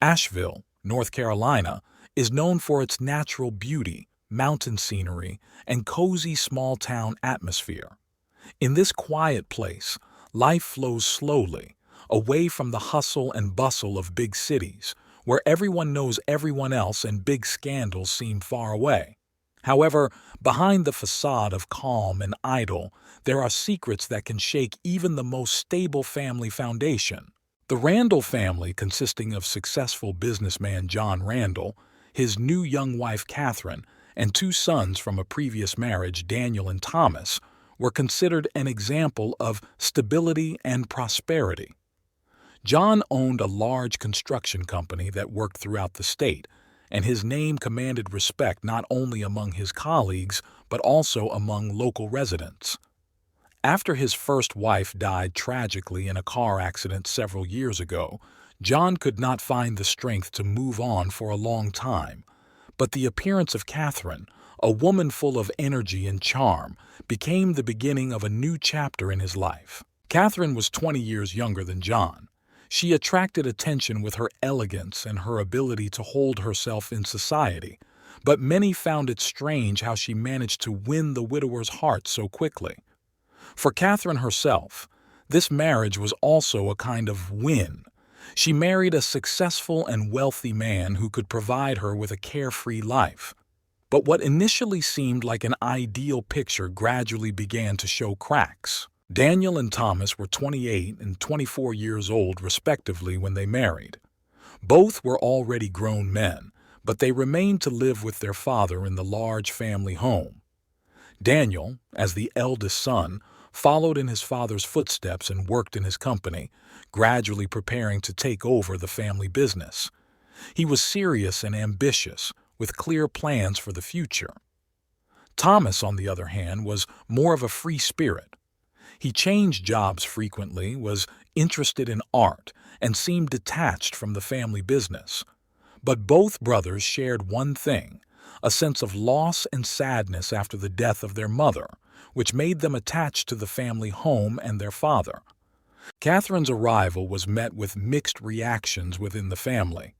Asheville, North Carolina, is known for its natural beauty, mountain scenery, and cozy small-town atmosphere. In this quiet place, life flows slowly, away from the hustle and bustle of big cities, where everyone knows everyone else and big scandals seem far away. However, behind the facade of calm and idle, there are secrets that can shake even the most stable family foundation. The Randall family, consisting of successful businessman John Randall, his new young wife Catherine, and two sons from a previous marriage, Daniel and Thomas, were considered an example of stability and prosperity. John owned a large construction company that worked throughout the state, and his name commanded respect not only among his colleagues but also among local residents. After his first wife died tragically in a car accident several years ago, John could not find the strength to move on for a long time. But the appearance of Catherine, a woman full of energy and charm, became the beginning of a new chapter in his life. Catherine was 20 years younger than John. She attracted attention with her elegance and her ability to hold herself in society, but many found it strange how she managed to win the widower's heart so quickly. For Catherine herself, this marriage was also a kind of win. She married a successful and wealthy man who could provide her with a carefree life. But what initially seemed like an ideal picture gradually began to show cracks. Daniel and Thomas were 28 and 24 years old respectively when they married. Both were already grown men, but they remained to live with their father in the large family home. Daniel, as the eldest son, followed in his father's footsteps and worked in his company, gradually preparing to take over the family business. He was serious and ambitious, with clear plans for the future. Thomas, on the other hand, was more of a free spirit. He changed jobs frequently, was interested in art, and seemed detached from the family business. But both brothers shared one thing, a sense of loss and sadness after the death of their mother, which made them attached to the family home and their father. Catherine's arrival was met with mixed reactions within the family.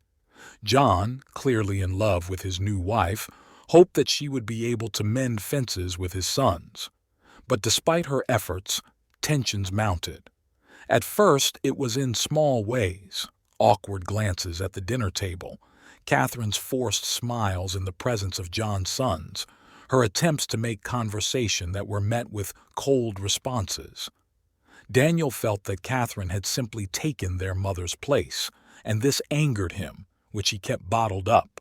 John, clearly in love with his new wife, hoped that she would be able to mend fences with his sons. But despite her efforts, tensions mounted. At first, it was in small ways: awkward glances at the dinner table, Catherine's forced smiles in the presence of John's sons, her attempts to make conversation that were met with cold responses. Daniel felt that Catherine had simply taken their mother's place, and this angered him, which he kept bottled up.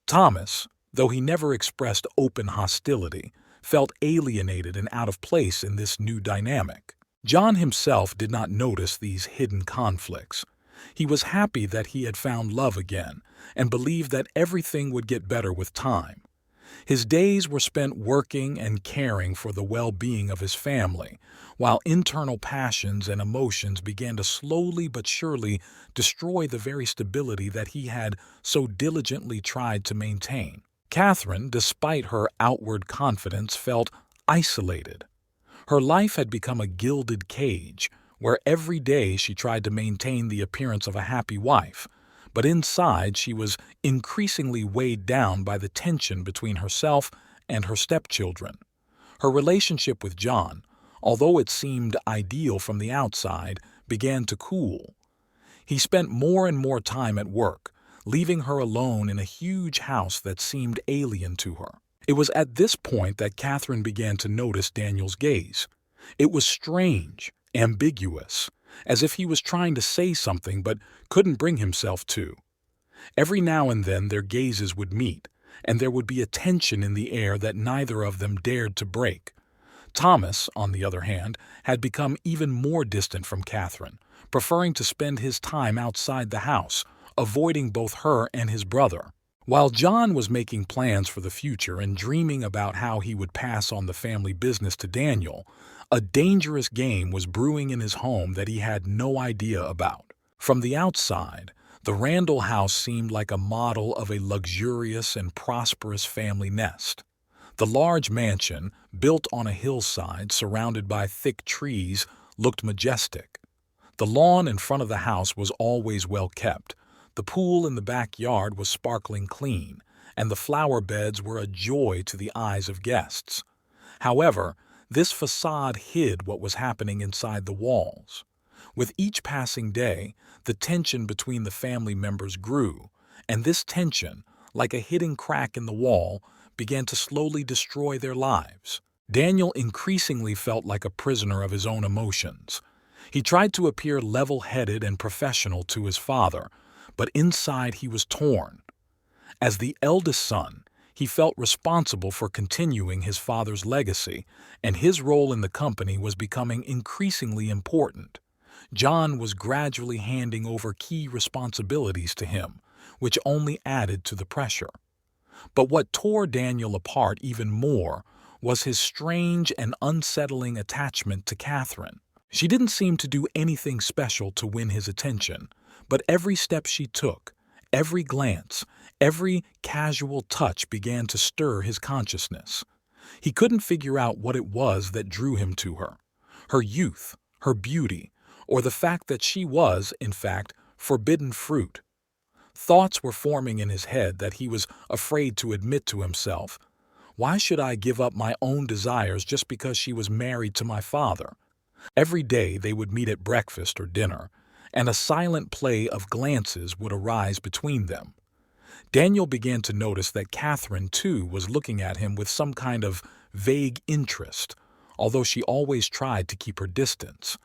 Thomas, though he never expressed open hostility, felt alienated and out of place in this new dynamic. John himself did not notice these hidden conflicts. He was happy that he had found love again and believed that everything would get better with time. His days were spent working and caring for the well-being of his family, while internal passions and emotions began to slowly but surely destroy the very stability that he had so diligently tried to maintain. Catherine, despite her outward confidence, felt isolated. Her life had become a gilded cage, where every day she tried to maintain the appearance of a happy wife, but inside she was increasingly weighed down by the tension between herself and her stepchildren. Her relationship with John, although it seemed ideal from the outside, began to cool. He spent more and more time at work, leaving her alone in a huge house that seemed alien to her. It was at this point that Catherine began to notice Daniel's gaze. It was strange, ambiguous, as if he was trying to say something but couldn't bring himself to. Every now and then their gazes would meet, and there would be a tension in the air that neither of them dared to break. Thomas, on the other hand, had become even more distant from Catherine, preferring to spend his time outside the house, avoiding both her and his brother. While John was making plans for the future and dreaming about how he would pass on the family business to Daniel, a dangerous game was brewing in his home that he had no idea about. From the outside, the Randall house seemed like a model of a luxurious and prosperous family nest. The large mansion, built on a hillside surrounded by thick trees, looked majestic. The lawn in front of the house was always well kept, The pool in the backyard was sparkling clean, and the flower beds were a joy to the eyes of guests. However, this facade hid what was happening inside the walls. With each passing day, the tension between the family members grew, and this tension, like a hidden crack in the wall, began to slowly destroy their lives. Daniel increasingly felt like a prisoner of his own emotions. He tried to appear level-headed and professional to his father, but inside he was torn. As the eldest son, he felt responsible for continuing his father's legacy, and his role in the company was becoming increasingly important. John was gradually handing over key responsibilities to him, which only added to the pressure. But what tore Daniel apart even more was his strange and unsettling attachment to Catherine. She didn't seem to do anything special to win his attention, but every step she took, every glance, every casual touch began to stir his consciousness. He couldn't figure out what it was that drew him to her. Her youth, her beauty, or the fact that she was, in fact, forbidden fruit. Thoughts were forming in his head that he was afraid to admit to himself. Why should I give up my own desires just because she was married to my father? Every day they would meet at breakfast or dinner, and a silent play of glances would arise between them. Daniel began to notice that Catherine, too, was looking at him with some kind of vague interest, although she always tried to keep her distance.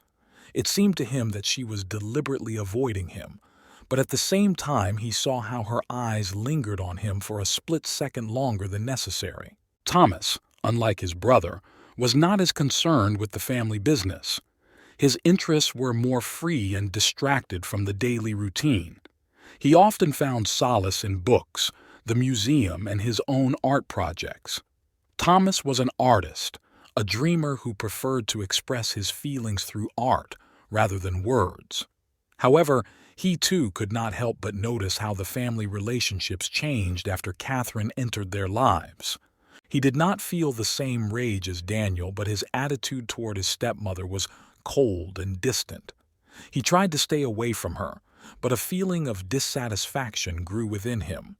It seemed to him that she was deliberately avoiding him, but at the same time he saw how her eyes lingered on him for a split second longer than necessary. Thomas, unlike his brother, was not as concerned with the family business. His interests were more free and distracted from the daily routine. He often found solace in books, the museum, and his own art projects. Thomas was an artist, a dreamer who preferred to express his feelings through art rather than words. However, he too could not help but notice how the family relationships changed after Catherine entered their lives. He did not feel the same rage as Daniel, but his attitude toward his stepmother was cold and distant. He tried to stay away from her, but a feeling of dissatisfaction grew within him.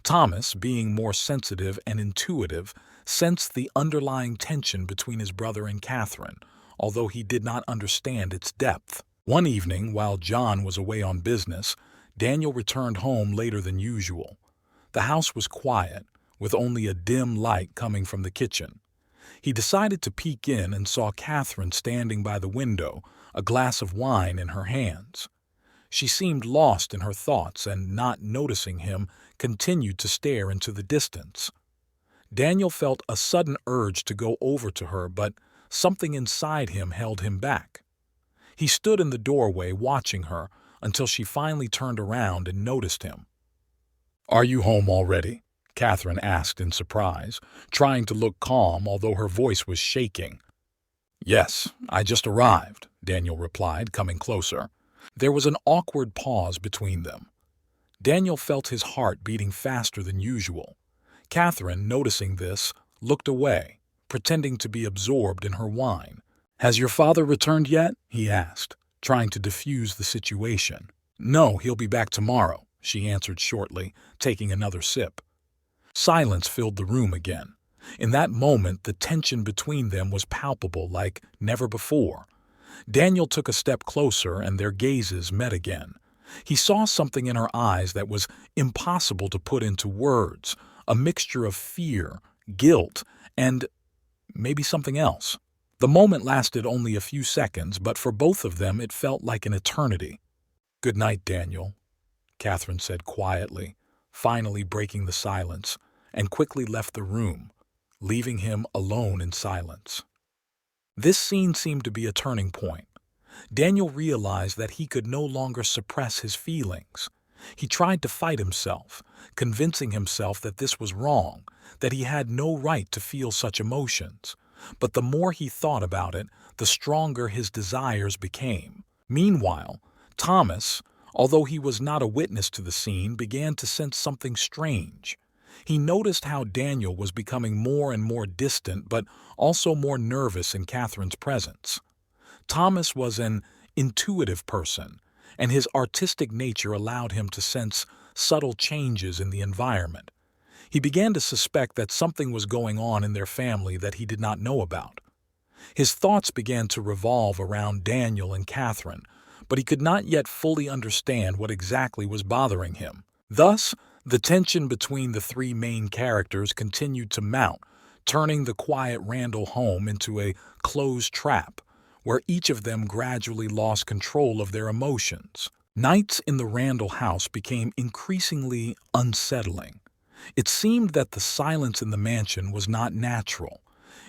Thomas, being more sensitive and intuitive, sensed the underlying tension between his brother and Catherine, although he did not understand its depth. One evening, while John was away on business, Daniel returned home later than usual. The house was quiet, with only a dim light coming from the kitchen. He decided to peek in and saw Catherine standing by the window, a glass of wine in her hands. She seemed lost in her thoughts and, not noticing him, continued to stare into the distance. Daniel felt a sudden urge to go over to her, but something inside him held him back. He stood in the doorway watching her until she finally turned around and noticed him. "Are you home already?" Catherine asked in surprise, trying to look calm although her voice was shaking. "Yes, I just arrived," Daniel replied, coming closer. There was an awkward pause between them. Daniel felt his heart beating faster than usual. Catherine, noticing this, looked away, pretending to be absorbed in her wine. "Has your father returned yet?" he asked, trying to diffuse the situation. "No, he'll be back tomorrow," she answered shortly, taking another sip. Silence filled the room again. In that moment, the tension between them was palpable like never before. Daniel took a step closer and their gazes met again. He saw something in her eyes that was impossible to put into words, a mixture of fear, guilt, and maybe something else. The moment lasted only a few seconds, but for both of them it felt like an eternity. "Good night, Daniel," Catherine said quietly, finally breaking the silence, and quickly left the room, leaving him alone in silence. This scene seemed to be a turning point. Daniel realized that he could no longer suppress his feelings. He tried to fight himself, convincing himself that this was wrong, that he had no right to feel such emotions. But the more he thought about it, the stronger his desires became. Meanwhile, Thomas, although he was not a witness to the scene, began to sense something strange. He noticed how Daniel was becoming more and more distant, but also more nervous in Catherine's presence. Thomas was an intuitive person, and his artistic nature allowed him to sense subtle changes in the environment. He began to suspect that something was going on in their family that he did not know about. His thoughts began to revolve around Daniel and Catherine, but he could not yet fully understand what exactly was bothering him. Thus, the tension between the three main characters continued to mount, turning the quiet Randall home into a closed trap, where each of them gradually lost control of their emotions. Nights in the Randall house became increasingly unsettling. It seemed that the silence in the mansion was not natural.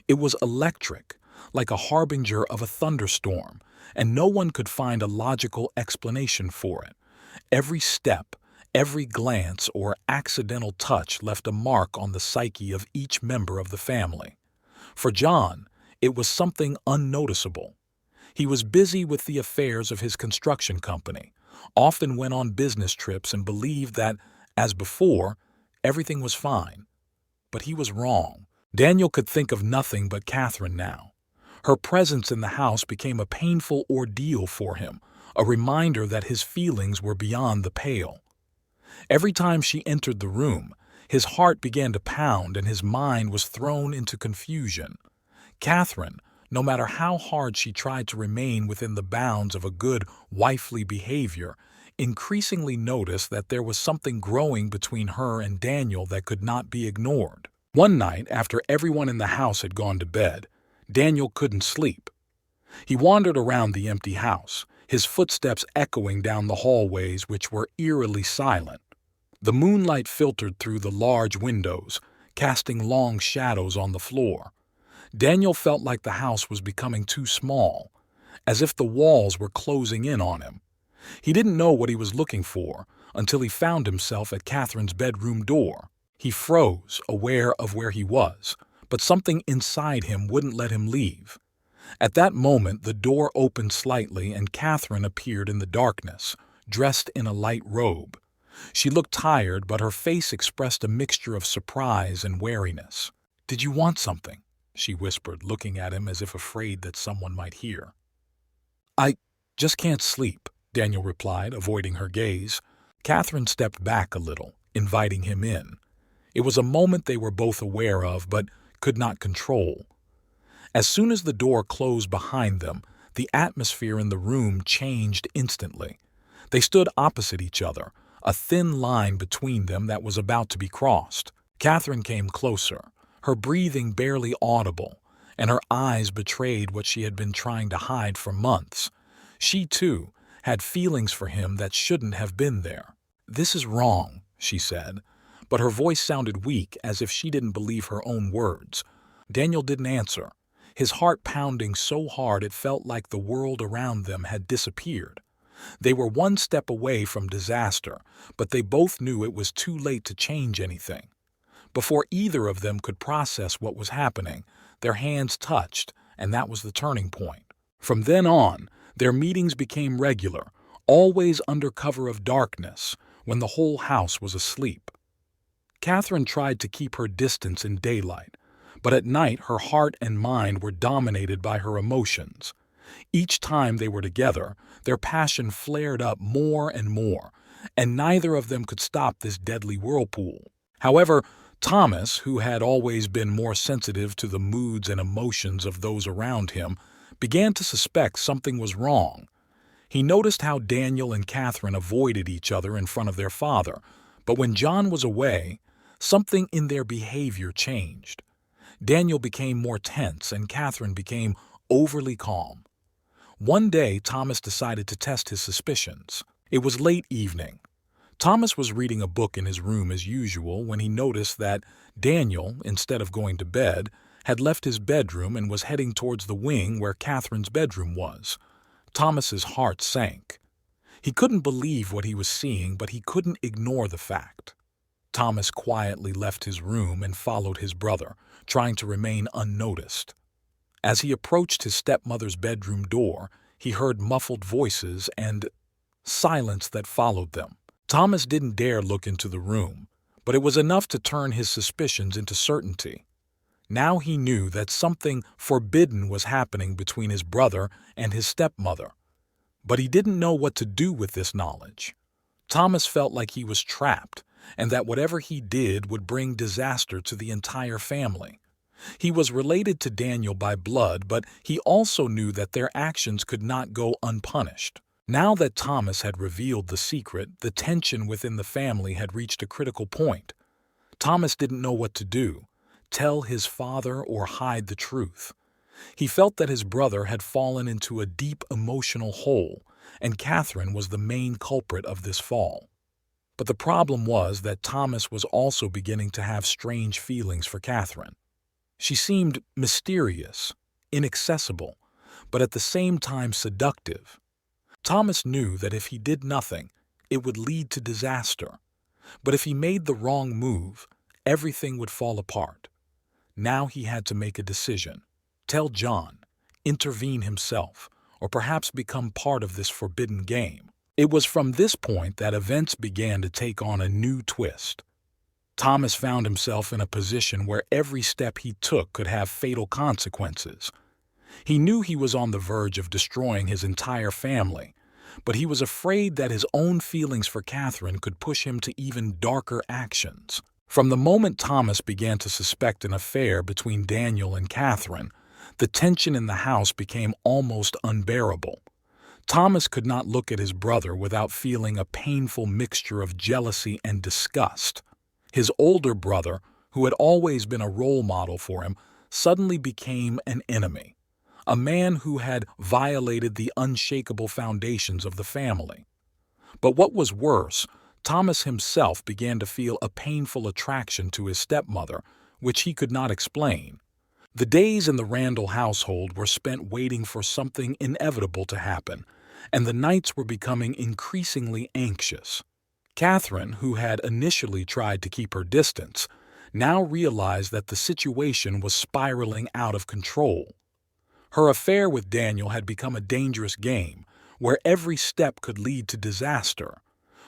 It was electric, like a harbinger of a thunderstorm, and no one could find a logical explanation for it. Every step, every glance or accidental touch left a mark on the psyche of each member of the family. For John, it was something unnoticeable. He was busy with the affairs of his construction company, often went on business trips and believed that, as before, everything was fine. But he was wrong. Daniel could think of nothing but Catherine now. Her presence in the house became a painful ordeal for him, a reminder that his feelings were beyond the pale. Every time she entered the room, his heart began to pound and his mind was thrown into confusion. Catherine, no matter how hard she tried to remain within the bounds of a good wifely behavior, increasingly noticed that there was something growing between her and Daniel that could not be ignored. One night, after everyone in the house had gone to bed, Daniel couldn't sleep. He wandered around the empty house, his footsteps echoing down the hallways which were eerily silent. The moonlight filtered through the large windows, casting long shadows on the floor. Daniel felt like the house was becoming too small, as if the walls were closing in on him. He didn't know what he was looking for until he found himself at Catherine's bedroom door. He froze, aware of where he was, but something inside him wouldn't let him leave. At that moment, the door opened slightly and Catherine appeared in the darkness, dressed in a light robe. She looked tired, but her face expressed a mixture of surprise and wariness. "Did you want something?" she whispered, looking at him as if afraid that someone might hear. "I just can't sleep," Daniel replied, avoiding her gaze. Catherine stepped back a little, inviting him in. It was a moment they were both aware of, but could not control. As soon as the door closed behind them, the atmosphere in the room changed instantly. They stood opposite each other, a thin line between them that was about to be crossed. Catherine came closer, her breathing barely audible, and her eyes betrayed what she had been trying to hide for months. She, too, had feelings for him that shouldn't have been there. "This is wrong," she said, but her voice sounded weak, as if she didn't believe her own words. Daniel didn't answer, his heart pounding so hard it felt like the world around them had disappeared. They were one step away from disaster, but they both knew it was too late to change anything. Before either of them could process what was happening, their hands touched, and that was the turning point. From then on, their meetings became regular, always under cover of darkness, when the whole house was asleep. Catherine tried to keep her distance in daylight, but at night her heart and mind were dominated by her emotions. Each time they were together, their passion flared up more and more, and neither of them could stop this deadly whirlpool. However, Thomas, who had always been more sensitive to the moods and emotions of those around him, began to suspect something was wrong. He noticed how Daniel and Catherine avoided each other in front of their father, but when John was away, something in their behavior changed. Daniel became more tense and Catherine became overly calm. One day, Thomas decided to test his suspicions. It was late evening. Thomas was reading a book in his room as usual when he noticed that Daniel, instead of going to bed, had left his bedroom and was heading towards the wing where Catherine's bedroom was. Thomas's heart sank. He couldn't believe what he was seeing, but he couldn't ignore the fact. Thomas quietly left his room and followed his brother, trying to remain unnoticed. As he approached his stepmother's bedroom door, he heard muffled voices and silence that followed them. Thomas didn't dare look into the room, but it was enough to turn his suspicions into certainty. Now he knew that something forbidden was happening between his brother and his stepmother. But he didn't know what to do with this knowledge. Thomas felt like he was trapped, and that whatever he did would bring disaster to the entire family. He was related to Daniel by blood, but he also knew that their actions could not go unpunished. Now that Thomas had revealed the secret, the tension within the family had reached a critical point. Thomas didn't know what to do, tell his father or hide the truth. He felt that his brother had fallen into a deep emotional hole, and Catherine was the main culprit of this fall. But the problem was that Thomas was also beginning to have strange feelings for Catherine. She seemed mysterious, inaccessible, but at the same time seductive. Thomas knew that if he did nothing, it would lead to disaster. But if he made the wrong move, everything would fall apart. Now he had to make a decision. Tell John, intervene himself, or perhaps become part of this forbidden game. It was from this point that events began to take on a new twist. Thomas found himself in a position where every step he took could have fatal consequences. He knew he was on the verge of destroying his entire family, but he was afraid that his own feelings for Catherine could push him to even darker actions. From the moment Thomas began to suspect an affair between Daniel and Catherine, the tension in the house became almost unbearable. Thomas could not look at his brother without feeling a painful mixture of jealousy and disgust. His older brother, who had always been a role model for him, suddenly became an enemy. A man who had violated the unshakable foundations of the family. But what was worse, Thomas himself began to feel a painful attraction to his stepmother, which he could not explain. The days in the Randall household were spent waiting for something inevitable to happen, and the nights were becoming increasingly anxious. Catherine, who had initially tried to keep her distance, now realized that the situation was spiraling out of control. Her affair with Daniel had become a dangerous game, where every step could lead to disaster.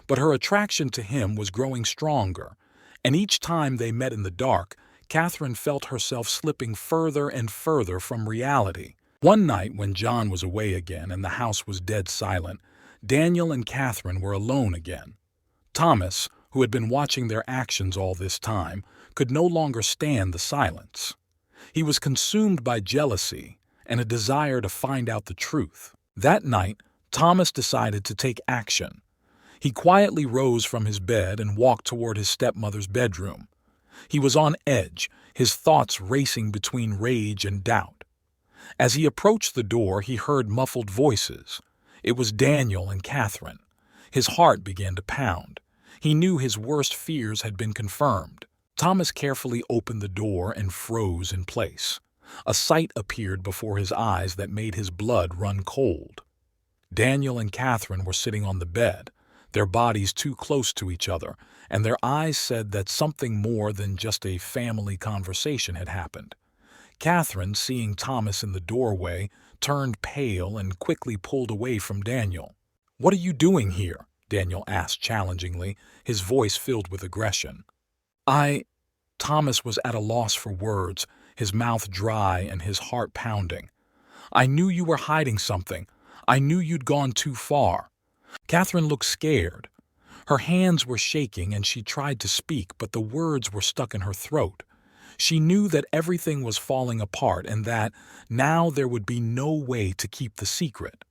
But her attraction to him was growing stronger, and each time they met in the dark, Catherine felt herself slipping further and further from reality. One night, when John was away again and the house was dead silent, Daniel and Catherine were alone again. Thomas, who had been watching their actions all this time, could no longer stand the silence. He was consumed by jealousy and a desire to find out the truth. That night, Thomas decided to take action. He quietly rose from his bed and walked toward his stepmother's bedroom. He was on edge, his thoughts racing between rage and doubt. As he approached the door, he heard muffled voices. It was Daniel and Catherine. His heart began to pound. He knew his worst fears had been confirmed. Thomas carefully opened the door and froze in place. A sight appeared before his eyes that made his blood run cold. Daniel and Catherine were sitting on the bed, their bodies too close to each other, and their eyes said that something more than just a family conversation had happened. Catherine, seeing Thomas in the doorway, turned pale and quickly pulled away from Daniel. "What are you doing here?" Daniel asked challengingly, his voice filled with aggression. Thomas was at a loss for words, his mouth dry and his heart pounding. "I knew you were hiding something. I knew you'd gone too far." Catherine looked scared. Her hands were shaking and she tried to speak, but the words were stuck in her throat. She knew that everything was falling apart and that now there would be no way to keep the secret.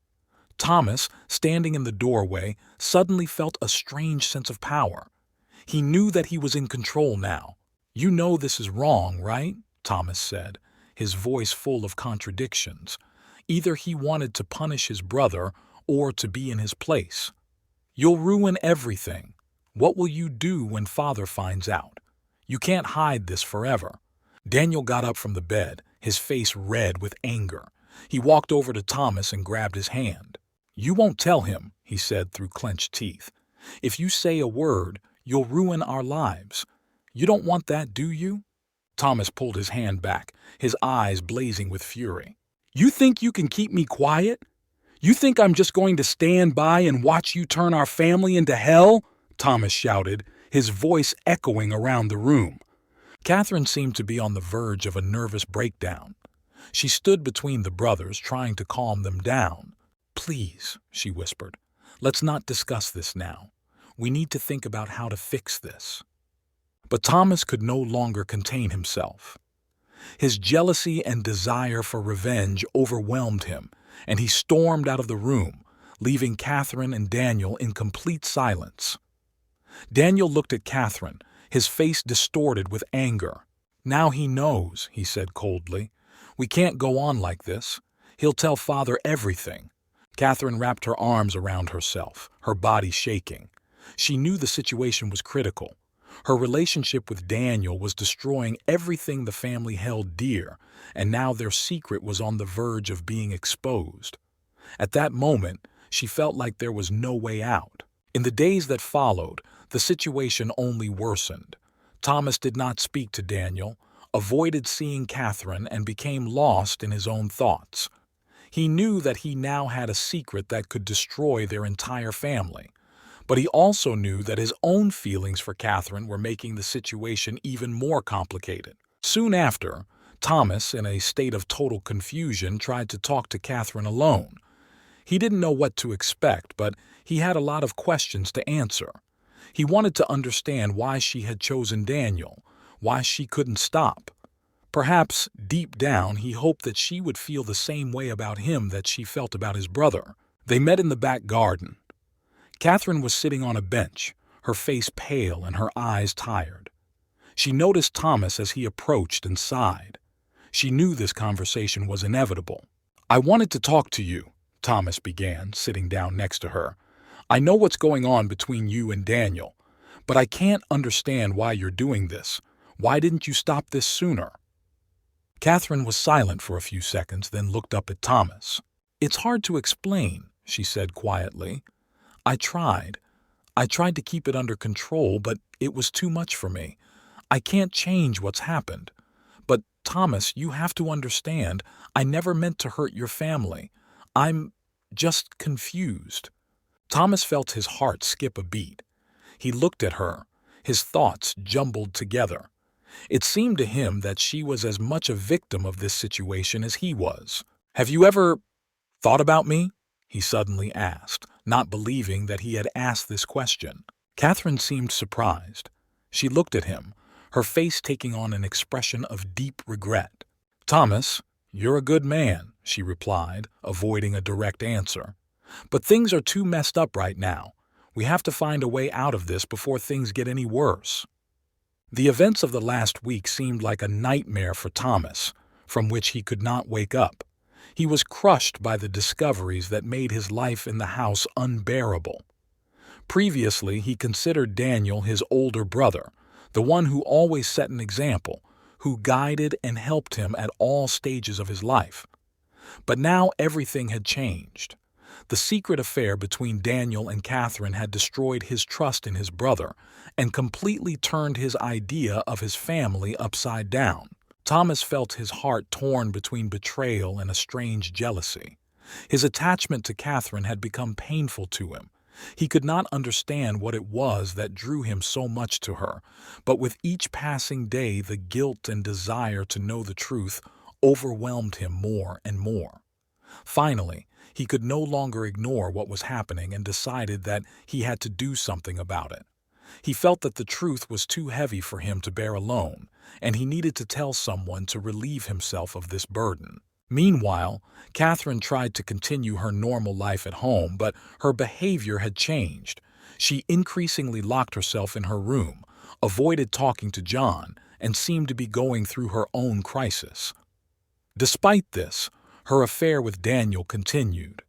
Thomas, standing in the doorway, suddenly felt a strange sense of power. He knew that he was in control now. "You know this is wrong, right?" Thomas said, his voice full of contradictions. Either he wanted to punish his brother or to be in his place. "You'll ruin everything. What will you do when Father finds out? You can't hide this forever." Daniel got up from the bed, his face red with anger. He walked over to Thomas and grabbed his hand. "You won't tell him," he said through clenched teeth. "If you say a word, you'll ruin our lives. You don't want that, do you?" Thomas pulled his hand back, his eyes blazing with fury. "You think you can keep me quiet? You think I'm just going to stand by and watch you turn our family into hell?" Thomas shouted, his voice echoing around the room. Catherine seemed to be on the verge of a nervous breakdown. She stood between the brothers, trying to calm them down. "Please," she whispered, "let's not discuss this now. We need to think about how to fix this." But Thomas could no longer contain himself. His jealousy and desire for revenge overwhelmed him, and he stormed out of the room, leaving Catherine and Daniel in complete silence. Daniel looked at Catherine, his face distorted with anger. "Now he knows," he said coldly. "We can't go on like this. He'll tell Father everything." Catherine wrapped her arms around herself, her body shaking. She knew the situation was critical. Her relationship with Daniel was destroying everything the family held dear, and now their secret was on the verge of being exposed. At that moment, she felt like there was no way out. In the days that followed, the situation only worsened. Thomas did not speak to Daniel, avoided seeing Catherine, and became lost in his own thoughts. He knew that he now had a secret that could destroy their entire family. But he also knew that his own feelings for Catherine were making the situation even more complicated. Soon after, Thomas, in a state of total confusion, tried to talk to Catherine alone. He didn't know what to expect, but he had a lot of questions to answer. He wanted to understand why she had chosen Daniel, why she couldn't stop. Perhaps, deep down, he hoped that she would feel the same way about him that she felt about his brother. They met in the back garden. Catherine was sitting on a bench, her face pale and her eyes tired. She noticed Thomas as he approached and sighed. She knew this conversation was inevitable. "I wanted to talk to you," Thomas began, sitting down next to her. "I know what's going on between you and Daniel, but I can't understand why you're doing this. Why didn't you stop this sooner?" Catherine was silent for a few seconds, then looked up at Thomas. "It's hard to explain," she said quietly. I tried to keep it under control, but it was too much for me. I can't change what's happened. But, Thomas, you have to understand, I never meant to hurt your family. I'm just confused." Thomas felt his heart skip a beat. He looked at her, his thoughts jumbled together. It seemed to him that she was as much a victim of this situation as he was. "Have you ever thought about me?" he suddenly asked, not believing that he had asked this question. Catherine seemed surprised. She looked at him, her face taking on an expression of deep regret. "Thomas, you're a good man," she replied, avoiding a direct answer. "But things are too messed up right now. We have to find a way out of this before things get any worse." The events of the last week seemed like a nightmare for Thomas, from which he could not wake up. He was crushed by the discoveries that made his life in the house unbearable. Previously, he considered Daniel his older brother, the one who always set an example, who guided and helped him at all stages of his life. But now everything had changed. The secret affair between Daniel and Catherine had destroyed his trust in his brother and completely turned his idea of his family upside down. Thomas felt his heart torn between betrayal and a strange jealousy. His attachment to Catherine had become painful to him. He could not understand what it was that drew him so much to her, but with each passing day the guilt and desire to know the truth overwhelmed him more and more. Finally, he could no longer ignore what was happening and decided that he had to do something about it. He felt that the truth was too heavy for him to bear alone, and he needed to tell someone to relieve himself of this burden. Meanwhile, Catherine tried to continue her normal life at home, but her behavior had changed. She increasingly locked herself in her room, avoided talking to John, and seemed to be going through her own crisis. Despite this, her affair with Daniel continued.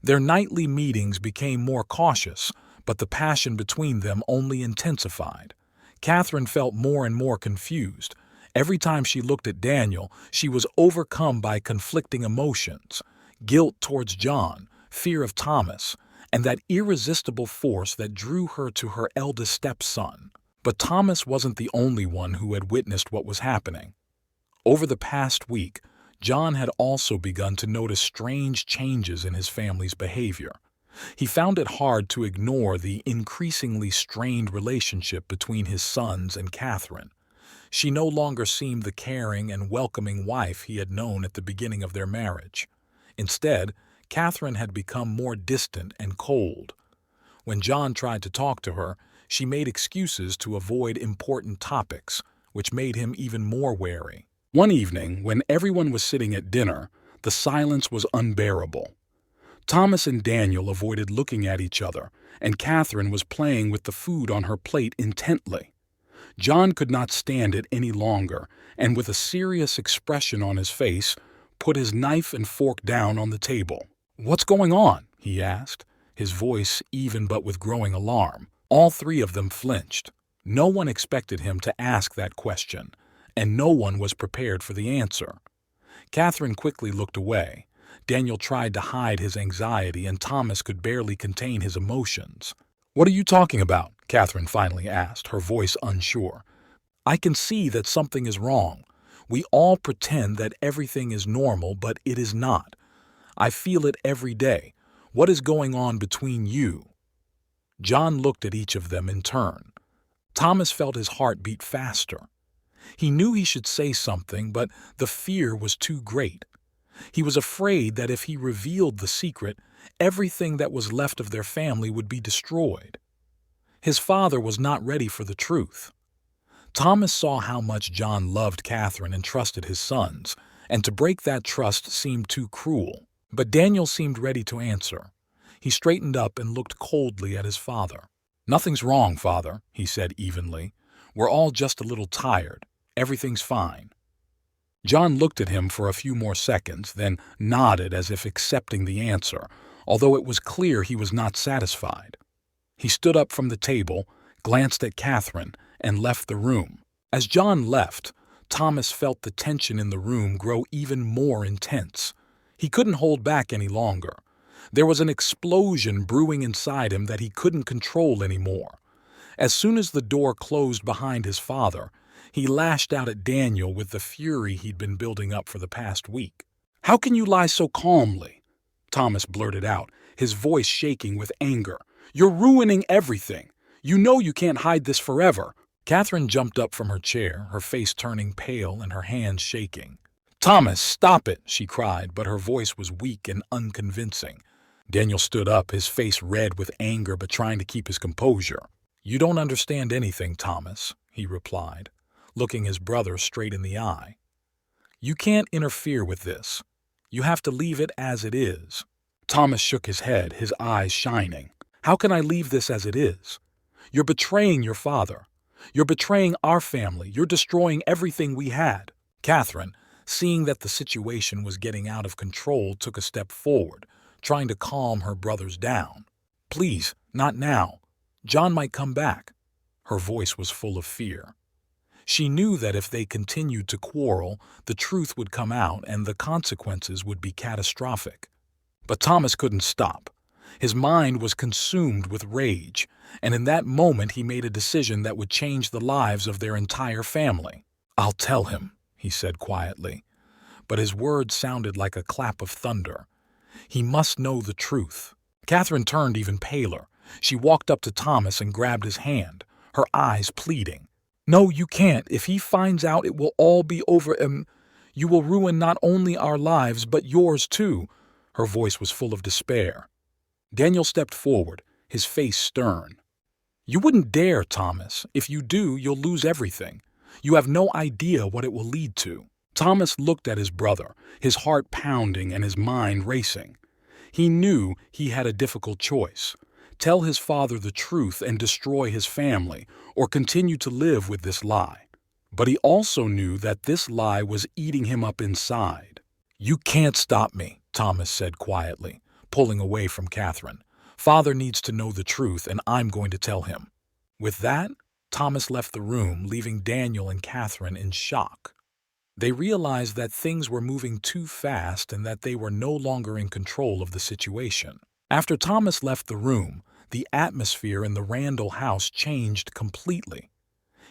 Their nightly meetings became more cautious, but the passion between them only intensified. Catherine felt more and more confused. Every time she looked at Daniel, she was overcome by conflicting emotions: guilt towards John, fear of Thomas, and that irresistible force that drew her to her eldest stepson. But Thomas wasn't the only one who had witnessed what was happening. Over the past week, John had also begun to notice strange changes in his family's behavior. He found it hard to ignore the increasingly strained relationship between his sons and Catherine. She no longer seemed the caring and welcoming wife he had known at the beginning of their marriage. Instead, Catherine had become more distant and cold. When John tried to talk to her, she made excuses to avoid important topics, which made him even more wary. One evening, when everyone was sitting at dinner, the silence was unbearable. Thomas and Daniel avoided looking at each other, and Catherine was playing with the food on her plate intently. John could not stand it any longer, and with a serious expression on his face, put his knife and fork down on the table. "What's going on?" he asked, his voice even but with growing alarm. All three of them flinched. No one expected him to ask that question, and no one was prepared for the answer. Catherine quickly looked away. Daniel tried to hide his anxiety, and Thomas could barely contain his emotions. "What are you talking about?" Catherine finally asked, her voice unsure. "I can see that something is wrong. We all pretend that everything is normal, but it is not. I feel it every day. What is going on between you?" John looked at each of them in turn. Thomas felt his heart beat faster. He knew he should say something, but the fear was too great. He was afraid that if he revealed the secret, everything that was left of their family would be destroyed. His father was not ready for the truth. Thomas saw how much John loved Catherine and trusted his sons, and to break that trust seemed too cruel. But Daniel seemed ready to answer. He straightened up and looked coldly at his father. "Nothing's wrong, Father," he said evenly. "We're all just a little tired. Everything's fine." John looked at him for a few more seconds, then nodded as if accepting the answer, although it was clear he was not satisfied. He stood up from the table, glanced at Catherine, and left the room. As John left, Thomas felt the tension in the room grow even more intense. He couldn't hold back any longer. There was an explosion brewing inside him that he couldn't control anymore. As soon as the door closed behind his father, he lashed out at Daniel with the fury he'd been building up for the past week. "How can you lie so calmly?" Thomas blurted out, his voice shaking with anger. "You're ruining everything. You know you can't hide this forever." Catherine jumped up from her chair, her face turning pale and her hands shaking. "Thomas, stop it," she cried, but her voice was weak and unconvincing. Daniel stood up, his face red with anger but trying to keep his composure. "You don't understand anything, Thomas," he replied, looking his brother straight in the eye. "You can't interfere with this. You have to leave it as it is." Thomas shook his head, his eyes shining. "How can I leave this as it is? You're betraying your father. You're betraying our family. You're destroying everything we had." Catherine, seeing that the situation was getting out of control, took a step forward, trying to calm her brothers down. "Please, not now. John might come back." Her voice was full of fear. She knew that if they continued to quarrel, the truth would come out and the consequences would be catastrophic. But Thomas couldn't stop. His mind was consumed with rage, and in that moment he made a decision that would change the lives of their entire family. "I'll tell him," he said quietly, but his words sounded like a clap of thunder. He must know the truth. Catherine turned even paler. She walked up to Thomas and grabbed his hand, her eyes pleading. "No, you can't. If he finds out, it will all be over. You will ruin not only our lives, but yours too." Her voice was full of despair. Daniel stepped forward, his face stern. "You wouldn't dare, Thomas. If you do, you'll lose everything. You have no idea what it will lead to." Thomas looked at his brother, his heart pounding and his mind racing. He knew he had a difficult choice: tell his father the truth and destroy his family, or continue to live with this lie. But he also knew that this lie was eating him up inside. "You can't stop me," Thomas said quietly, pulling away from Catherine. "Father needs to know the truth, and I'm going to tell him." With that, Thomas left the room, leaving Daniel and Catherine in shock. They realized that things were moving too fast and that they were no longer in control of the situation. After Thomas left the room, the atmosphere in the Randall house changed completely.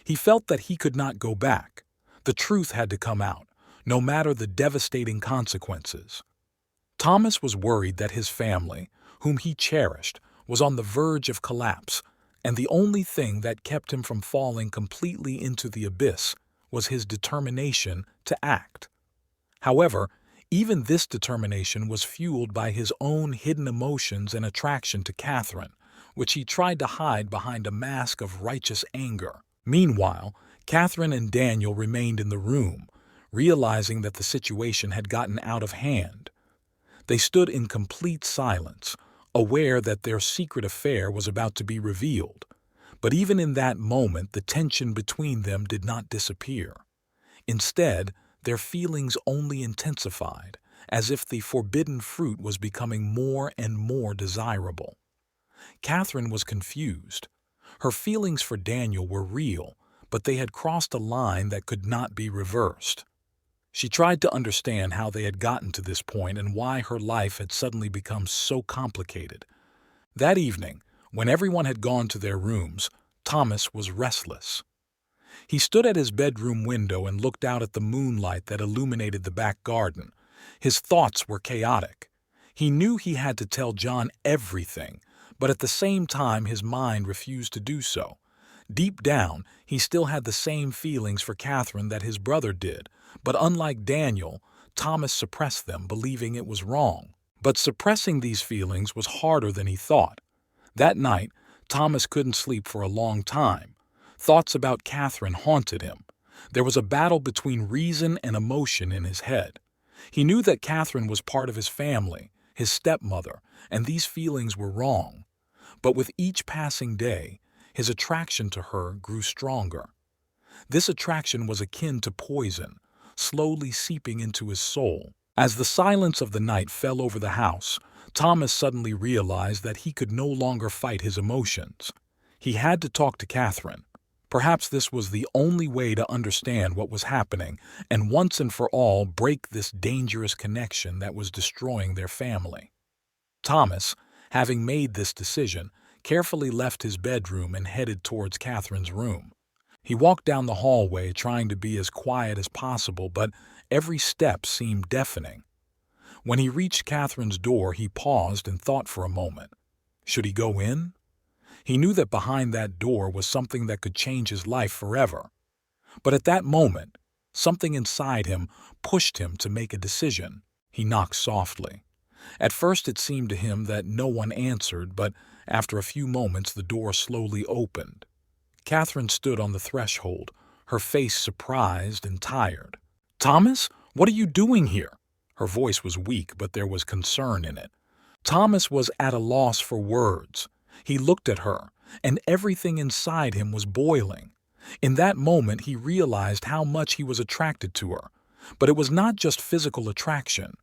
He felt that he could not go back. The truth had to come out, no matter the devastating consequences. Thomas was worried that his family, whom he cherished, was on the verge of collapse, and the only thing that kept him from falling completely into the abyss was his determination to act. However, Even this determination was fueled by his own hidden emotions and attraction to Catherine, which he tried to hide behind a mask of righteous anger. Meanwhile, Catherine and Daniel remained in the room, realizing that the situation had gotten out of hand. They stood in complete silence, aware that their secret affair was about to be revealed. But even in that moment, the tension between them did not disappear. Instead, their feelings only intensified, as if the forbidden fruit was becoming more and more desirable. Catherine was confused. Her feelings for Daniel were real, but they had crossed a line that could not be reversed. She tried to understand how they had gotten to this point and why her life had suddenly become so complicated. That evening, when everyone had gone to their rooms, Thomas was restless. He stood at his bedroom window and looked out at the moonlight that illuminated the back garden. His thoughts were chaotic. He knew he had to tell John everything, but at the same time his mind refused to do so. Deep down, he still had the same feelings for Catherine that his brother did, but unlike Daniel, Thomas suppressed them, believing it was wrong. But suppressing these feelings was harder than he thought. That night, Thomas couldn't sleep for a long time. Thoughts about Catherine haunted him. There was a battle between reason and emotion in his head. He knew that Catherine was part of his family, his stepmother, and these feelings were wrong. But with each passing day, his attraction to her grew stronger. This attraction was akin to poison, slowly seeping into his soul. As the silence of the night fell over the house, Thomas suddenly realized that he could no longer fight his emotions. He had to talk to Catherine. Perhaps this was the only way to understand what was happening and once and for all break this dangerous connection that was destroying their family. Thomas, having made this decision, carefully left his bedroom and headed towards Catherine's room. He walked down the hallway trying to be as quiet as possible, but every step seemed deafening. When he reached Catherine's door, he paused and thought for a moment. Should he go in? He knew that behind that door was something that could change his life forever. But at that moment, something inside him pushed him to make a decision. He knocked softly. At first it seemed to him that no one answered, but after a few moments the door slowly opened. Catherine stood on the threshold, her face surprised and tired. "Thomas, what are you doing here?" Her voice was weak, but there was concern in it. Thomas was at a loss for words. He looked at her, and everything inside him was boiling. In that moment he realized how much he was attracted to her. But it was not just physical attraction.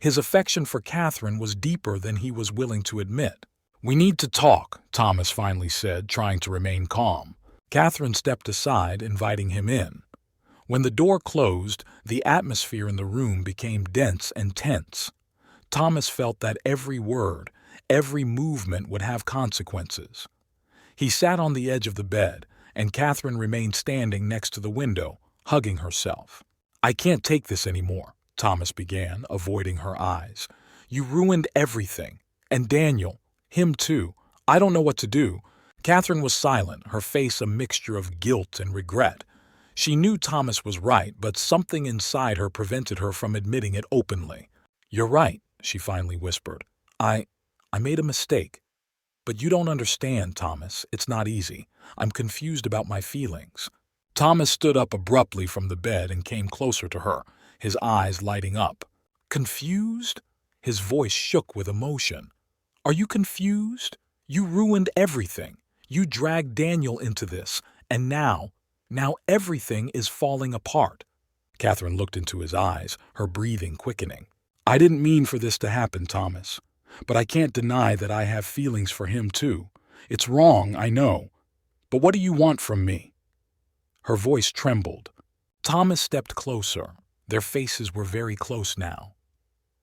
His affection for Catherine was deeper than he was willing to admit. "We need to talk," Thomas finally said, trying to remain calm. Catherine stepped aside, inviting him in. When the door closed, the atmosphere in the room became dense and tense. Thomas felt that every word, every movement would have consequences. He sat on the edge of the bed, and Catherine remained standing next to the window, hugging herself. "I can't take this anymore," Thomas began, avoiding her eyes. "You ruined everything. And Daniel, him too. I don't know what to do." Catherine was silent, her face a mixture of guilt and regret. She knew Thomas was right, but something inside her prevented her from admitting it openly. "You're right," she finally whispered. I made a mistake. But you don't understand, Thomas. It's not easy. I'm confused about my feelings." Thomas stood up abruptly from the bed and came closer to her, his eyes lighting up. "Confused?" His voice shook with emotion. "Are you confused? You ruined everything. You dragged Daniel into this, and now everything is falling apart." Catherine looked into his eyes, her breathing quickening. "I didn't mean for this to happen, Thomas. But I can't deny that I have feelings for him too. It's wrong, I know. But what do you want from me?" Her voice trembled. Thomas stepped closer. Their faces were very close now.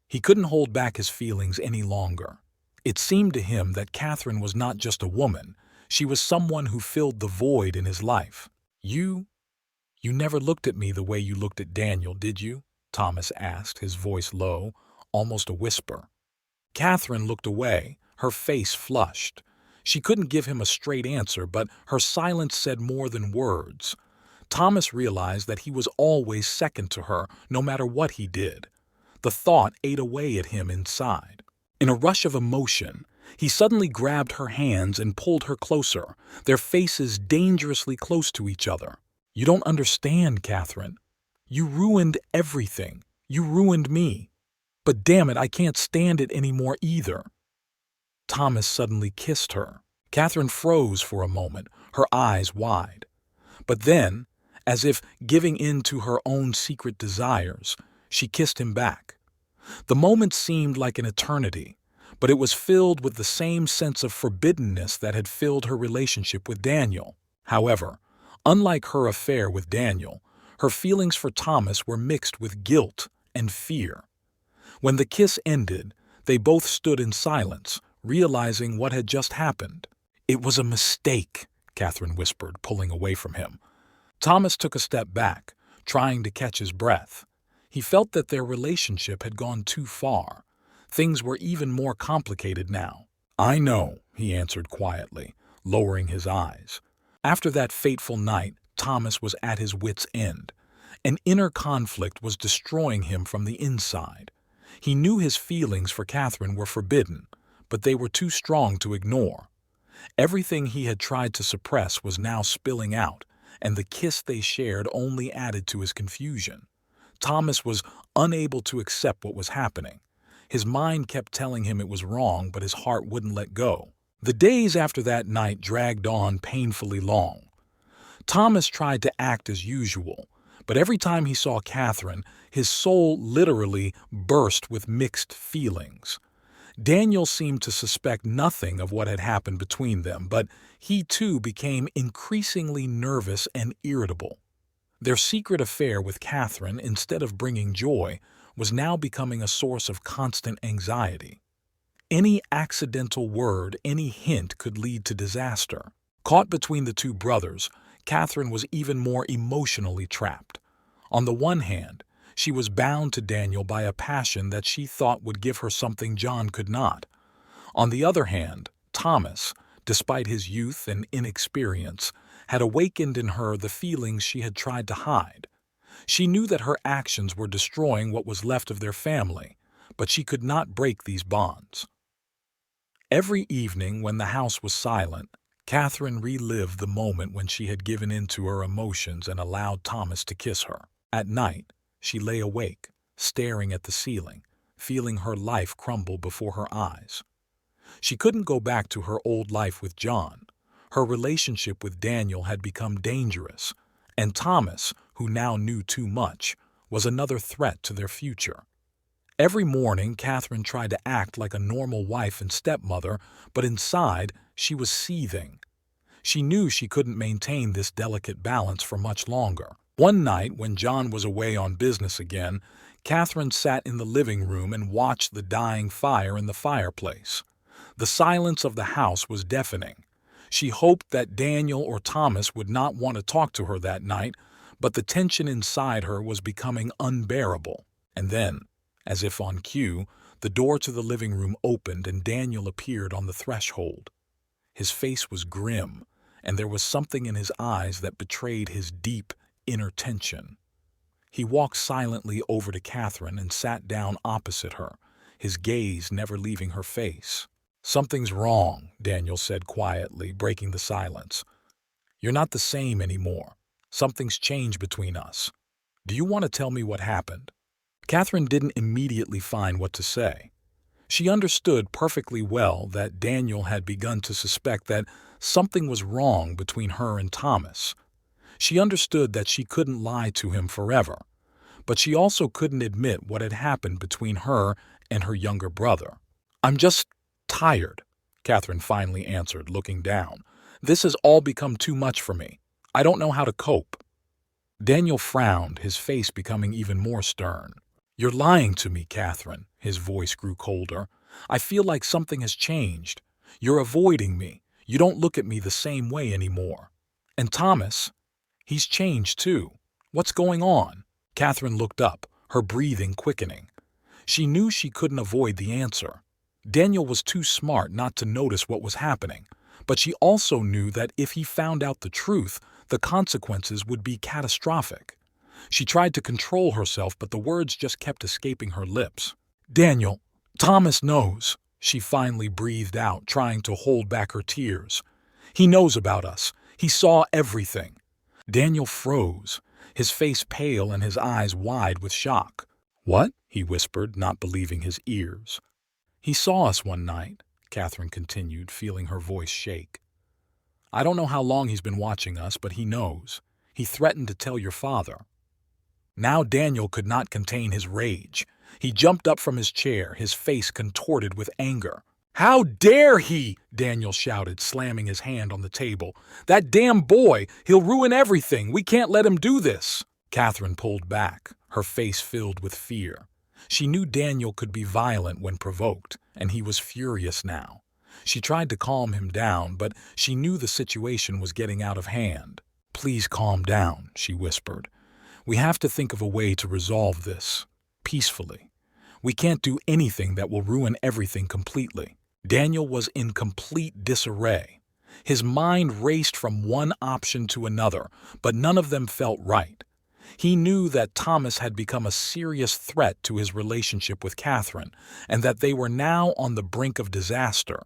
He couldn't hold back his feelings any longer. It seemed to him that Catherine was not just a woman. She was someone who filled the void in his life. You never looked at me the way you looked at Daniel, did you?" Thomas asked, his voice low, almost a whisper. Catherine looked away, her face flushed. She couldn't give him a straight answer, but her silence said more than words. Thomas realized that he was always second to her, no matter what he did. The thought ate away at him inside. In a rush of emotion, he suddenly grabbed her hands and pulled her closer, their faces dangerously close to each other. "You don't understand, Catherine. You ruined everything. You ruined me. But damn it, I can't stand it anymore either." Thomas suddenly kissed her. Catherine froze for a moment, her eyes wide. But then, as if giving in to her own secret desires, she kissed him back. The moment seemed like an eternity, but it was filled with the same sense of forbiddenness that had filled her relationship with Daniel. However, unlike her affair with Daniel, her feelings for Thomas were mixed with guilt and fear. When the kiss ended, they both stood in silence, realizing what had just happened. "It was a mistake," Catherine whispered, pulling away from him. Thomas took a step back, trying to catch his breath. He felt that their relationship had gone too far. Things were even more complicated now. "I know," he answered quietly, lowering his eyes. After that fateful night, Thomas was at his wits' end. An inner conflict was destroying him from the inside. He knew his feelings for Catherine were forbidden, but they were too strong to ignore. Everything he had tried to suppress was now spilling out, and the kiss they shared only added to his confusion. Thomas was unable to accept what was happening. His mind kept telling him it was wrong, but his heart wouldn't let go. The days after that night dragged on painfully long. Thomas tried to act as usual, but every time he saw Catherine, his soul literally burst with mixed feelings. Daniel seemed to suspect nothing of what had happened between them, but he too became increasingly nervous and irritable. Their secret affair with Catherine, instead of bringing joy, was now becoming a source of constant anxiety. Any accidental word, any hint could lead to disaster. Caught between the two brothers, Catherine was even more emotionally trapped. On the one hand, she was bound to Daniel by a passion that she thought would give her something John could not. On the other hand, Thomas, despite his youth and inexperience, had awakened in her the feelings she had tried to hide. She knew that her actions were destroying what was left of their family, but she could not break these bonds. Every evening when the house was silent, Catherine relived the moment when she had given in to her emotions and allowed Thomas to kiss her. At night, she lay awake, staring at the ceiling, feeling her life crumble before her eyes. She couldn't go back to her old life with John. Her relationship with Daniel had become dangerous, and Thomas, who now knew too much, was another threat to their future. Every morning, Catherine tried to act like a normal wife and stepmother, but inside, she was seething. She knew she couldn't maintain this delicate balance for much longer. One night, when John was away on business again, Catherine sat in the living room and watched the dying fire in the fireplace. The silence of the house was deafening. She hoped that Daniel or Thomas would not want to talk to her that night, but the tension inside her was becoming unbearable. And then, as if on cue, the door to the living room opened and Daniel appeared on the threshold. His face was grim, and there was something in his eyes that betrayed his deep inner tension. He walked silently over to Catherine and sat down opposite her, his gaze never leaving her face. "Something's wrong," Daniel said quietly, breaking the silence. "You're not the same anymore. Something's changed between us. Do you want to tell me what happened?" Catherine didn't immediately find what to say. She understood perfectly well that Daniel had begun to suspect that something was wrong between her and Thomas. She understood that she couldn't lie to him forever, but she also couldn't admit what had happened between her and her younger brother. "I'm just tired," Catherine finally answered, looking down. "This has all become too much for me. I don't know how to cope." Daniel frowned, his face becoming even more stern. "You're lying to me, Catherine." His voice grew colder. "I feel like something has changed. You're avoiding me. You don't look at me the same way anymore. And Thomas, he's changed too. What's going on?" Catherine looked up, her breathing quickening. She knew she couldn't avoid the answer. Daniel was too smart not to notice what was happening, but she also knew that if he found out the truth, the consequences would be catastrophic. She tried to control herself, but the words just kept escaping her lips. "Daniel, Thomas knows," she finally breathed out, trying to hold back her tears. "He knows about us. He saw everything." Daniel froze, his face pale and his eyes wide with shock. "What?" he whispered, not believing his ears. "He saw us one night," Catherine continued, feeling her voice shake. "I don't know how long he's been watching us, but he knows. He threatened to tell your father." Now Daniel could not contain his rage. He jumped up from his chair, his face contorted with anger. "How dare he!" Daniel shouted, slamming his hand on the table. "That damn boy! He'll ruin everything! We can't let him do this!" Catherine pulled back, her face filled with fear. She knew Daniel could be violent when provoked, and he was furious now. She tried to calm him down, but she knew the situation was getting out of hand. "Please calm down," she whispered. "We have to think of a way to resolve this, peacefully. We can't do anything that will ruin everything completely." Daniel was in complete disarray. His mind raced from one option to another, but none of them felt right. He knew that Thomas had become a serious threat to his relationship with Catherine, and that they were now on the brink of disaster.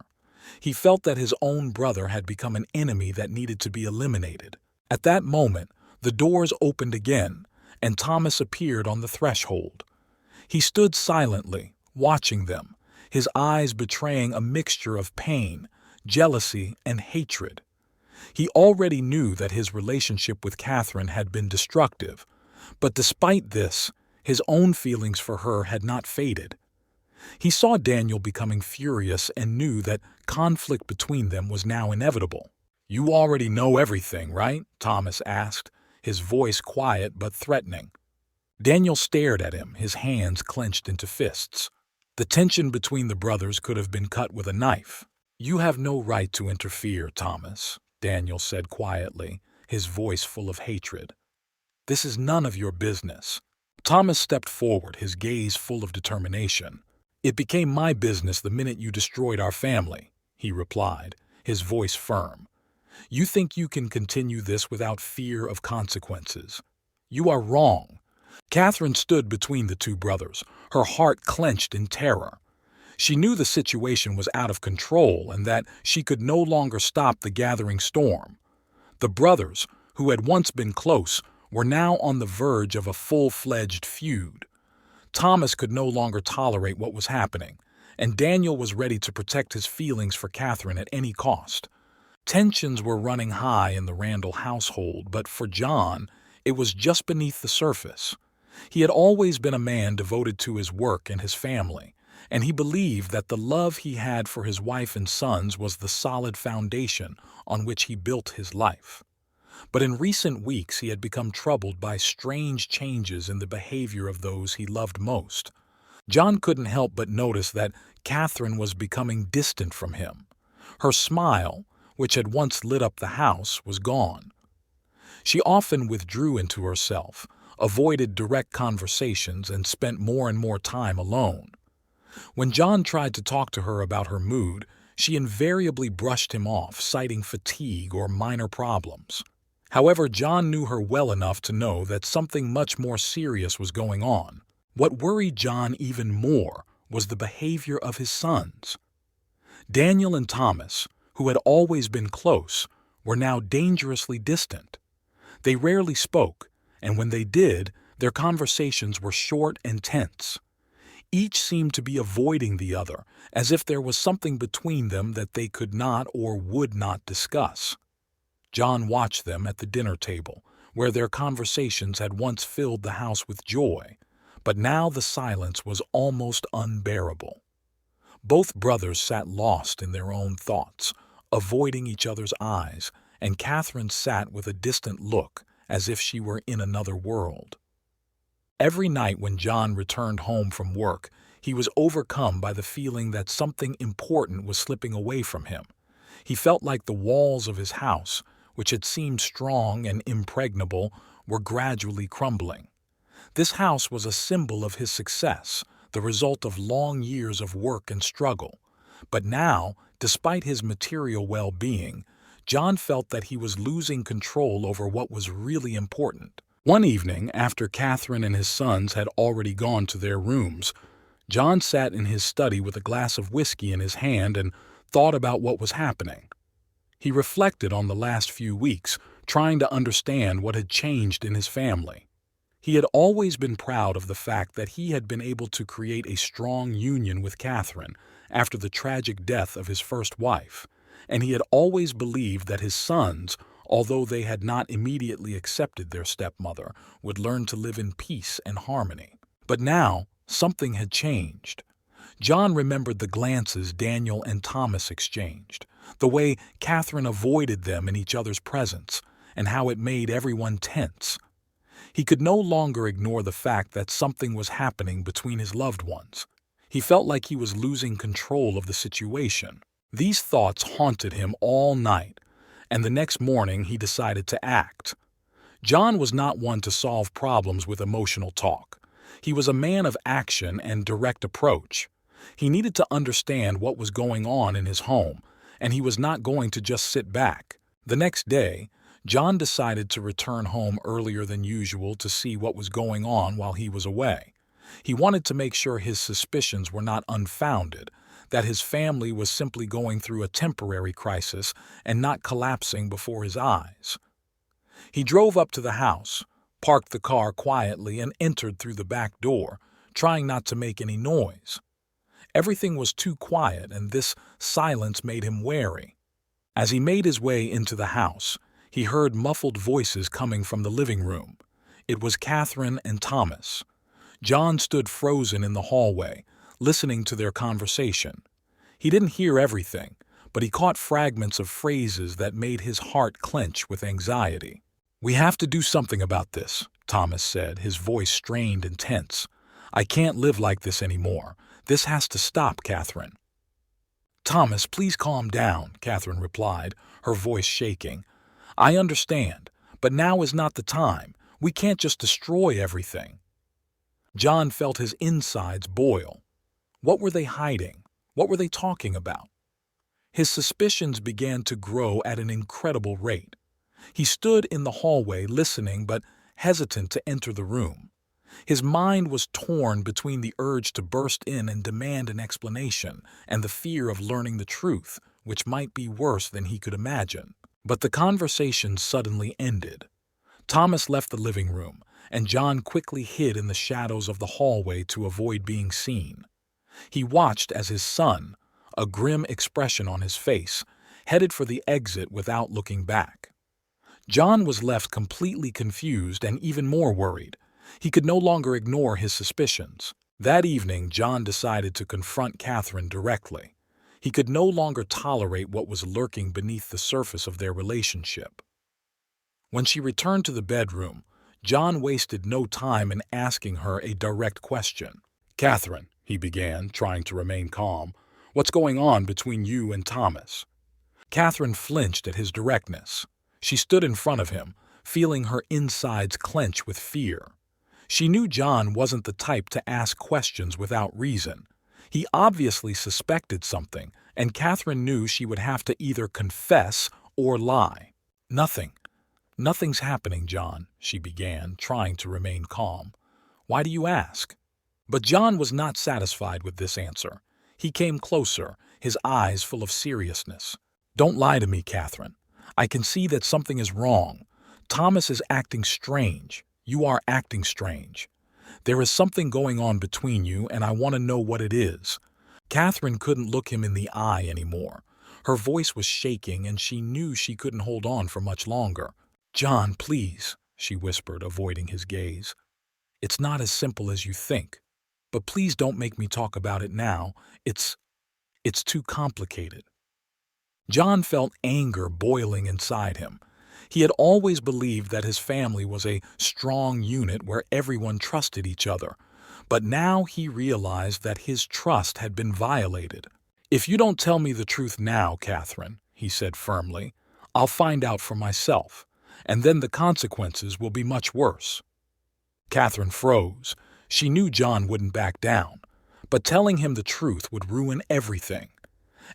He felt that his own brother had become an enemy that needed to be eliminated. At that moment, the doors opened again, and Thomas appeared on the threshold. He stood silently, watching them, his eyes betraying a mixture of pain, jealousy, and hatred. He already knew that his relationship with Catherine had been destructive, but despite this, his own feelings for her had not faded. He saw Daniel becoming furious and knew that conflict between them was now inevitable. "You already know everything, right?" Thomas asked, his voice quiet but threatening. Daniel stared at him, his hands clenched into fists. The tension between the brothers could have been cut with a knife. "You have no right to interfere, Thomas," Daniel said quietly, his voice full of hatred. "This is none of your business." Thomas stepped forward, his gaze full of determination. "It became my business the minute you destroyed our family," he replied, his voice firm. "You think you can continue this without fear of consequences. You are wrong." Catherine stood between the two brothers, her heart clenched in terror. She knew the situation was out of control and that she could no longer stop the gathering storm. The brothers, who had once been close, were now on the verge of a full-fledged feud. Thomas could no longer tolerate what was happening, and Daniel was ready to protect his feelings for Catherine at any cost. Tensions were running high in the Randall household, but for John, it was just beneath the surface. He had always been a man devoted to his work and his family, and he believed that the love he had for his wife and sons was the solid foundation on which he built his life. But in recent weeks he had become troubled by strange changes in the behavior of those he loved most. John couldn't help but notice that Catherine was becoming distant from him. Her smile, which had once lit up the house, was gone. She often withdrew into herself, avoided direct conversations, and spent more and more time alone. When John tried to talk to her about her mood, she invariably brushed him off, citing fatigue or minor problems. However, John knew her well enough to know that something much more serious was going on. What worried John even more was the behavior of his sons. Daniel and Thomas, who had always been close, were now dangerously distant. They rarely spoke, and when they did, their conversations were short and tense. Each seemed to be avoiding the other, as if there was something between them that they could not or would not discuss. John watched them at the dinner table, where their conversations had once filled the house with joy, but now the silence was almost unbearable. Both brothers sat lost in their own thoughts, avoiding each other's eyes, and Catherine sat with a distant look, as if she were in another world. Every night when John returned home from work, he was overcome by the feeling that something important was slipping away from him. He felt like the walls of his house, which had seemed strong and impregnable, were gradually crumbling. This house was a symbol of his success, the result of long years of work and struggle. But now, despite his material well-being, John felt that he was losing control over what was really important. One evening, after Catherine and his sons had already gone to their rooms, John sat in his study with a glass of whiskey in his hand and thought about what was happening. He reflected on the last few weeks, trying to understand what had changed in his family. He had always been proud of the fact that he had been able to create a strong union with Catherine after the tragic death of his first wife, and he had always believed that his sons, although they had not immediately accepted their stepmother, would learn to live in peace and harmony. But now, something had changed. John remembered the glances Daniel and Thomas exchanged, the way Catherine avoided them in each other's presence, and how it made everyone tense. He could no longer ignore the fact that something was happening between his loved ones. He felt like he was losing control of the situation. These thoughts haunted him all night, and the next morning he decided to act. John was not one to solve problems with emotional talk. He was a man of action and direct approach. He needed to understand what was going on in his home, and he was not going to just sit back. The next day, John decided to return home earlier than usual to see what was going on while he was away. He wanted to make sure his suspicions were not unfounded, that his family was simply going through a temporary crisis and not collapsing before his eyes. He drove up to the house, parked the car quietly, and entered through the back door, trying not to make any noise. Everything was too quiet, and this silence made him wary. As he made his way into the house, he heard muffled voices coming from the living room. It was Catherine and Thomas. John stood frozen in the hallway, listening to their conversation. He didn't hear everything, but he caught fragments of phrases that made his heart clench with anxiety. "We have to do something about this," Thomas said, his voice strained and tense. "I can't live like this anymore. This has to stop, Catherine." "Thomas, please calm down," Catherine replied, her voice shaking. "I understand, but now is not the time. We can't just destroy everything." John felt his insides boil. What were they hiding? What were they talking about? His suspicions began to grow at an incredible rate. He stood in the hallway listening but hesitant to enter the room. His mind was torn between the urge to burst in and demand an explanation and the fear of learning the truth, which might be worse than he could imagine. But the conversation suddenly ended. Thomas left the living room, and John quickly hid in the shadows of the hallway to avoid being seen. He watched as his son, a grim expression on his face, headed for the exit without looking back. John was left completely confused and even more worried. He could no longer ignore his suspicions. That evening, John decided to confront Catherine directly. He could no longer tolerate what was lurking beneath the surface of their relationship. When she returned to the bedroom, John wasted no time in asking her a direct question. "Catherine," he began, trying to remain calm, "what's going on between you and Thomas?" Catherine flinched at his directness. She stood in front of him, feeling her insides clench with fear. She knew John wasn't the type to ask questions without reason. He obviously suspected something, and Catherine knew she would have to either confess or lie. Nothing's happening, John," she began, trying to remain calm. "Why do you ask?" But John was not satisfied with this answer. He came closer, his eyes full of seriousness. "Don't lie to me, Catherine. I can see that something is wrong. Thomas is acting strange. You are acting strange. There is something going on between you, and I want to know what it is." Catherine couldn't look him in the eye anymore. Her voice was shaking, and she knew she couldn't hold on for much longer. "John, please," she whispered, avoiding his gaze. "It's not as simple as you think. But please don't make me talk about it now. It's too complicated." John felt anger boiling inside him. He had always believed that his family was a strong unit where everyone trusted each other, but now he realized that his trust had been violated. "If you don't tell me the truth now, Catherine," he said firmly, "I'll find out for myself, and then the consequences will be much worse." Catherine froze. She knew John wouldn't back down, but telling him the truth would ruin everything.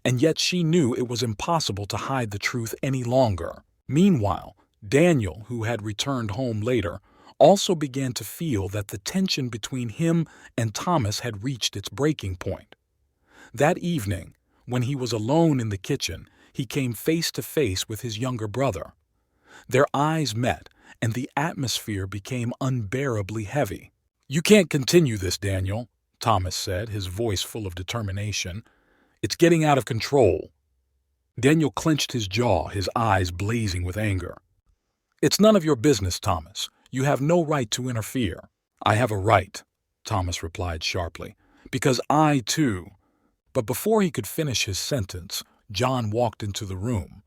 And yet she knew it was impossible to hide the truth any longer. Meanwhile, Daniel, who had returned home later, also began to feel that the tension between him and Thomas had reached its breaking point. That evening, when he was alone in the kitchen, he came face to face with his younger brother. Their eyes met, and the atmosphere became unbearably heavy. "You can't continue this, Daniel," Thomas said, his voice full of determination. "It's getting out of control." Daniel clenched his jaw, his eyes blazing with anger. "It's none of your business, Thomas. You have no right to interfere." "I have a right," Thomas replied sharply, "because I, too—" But before he could finish his sentence, John walked into the room.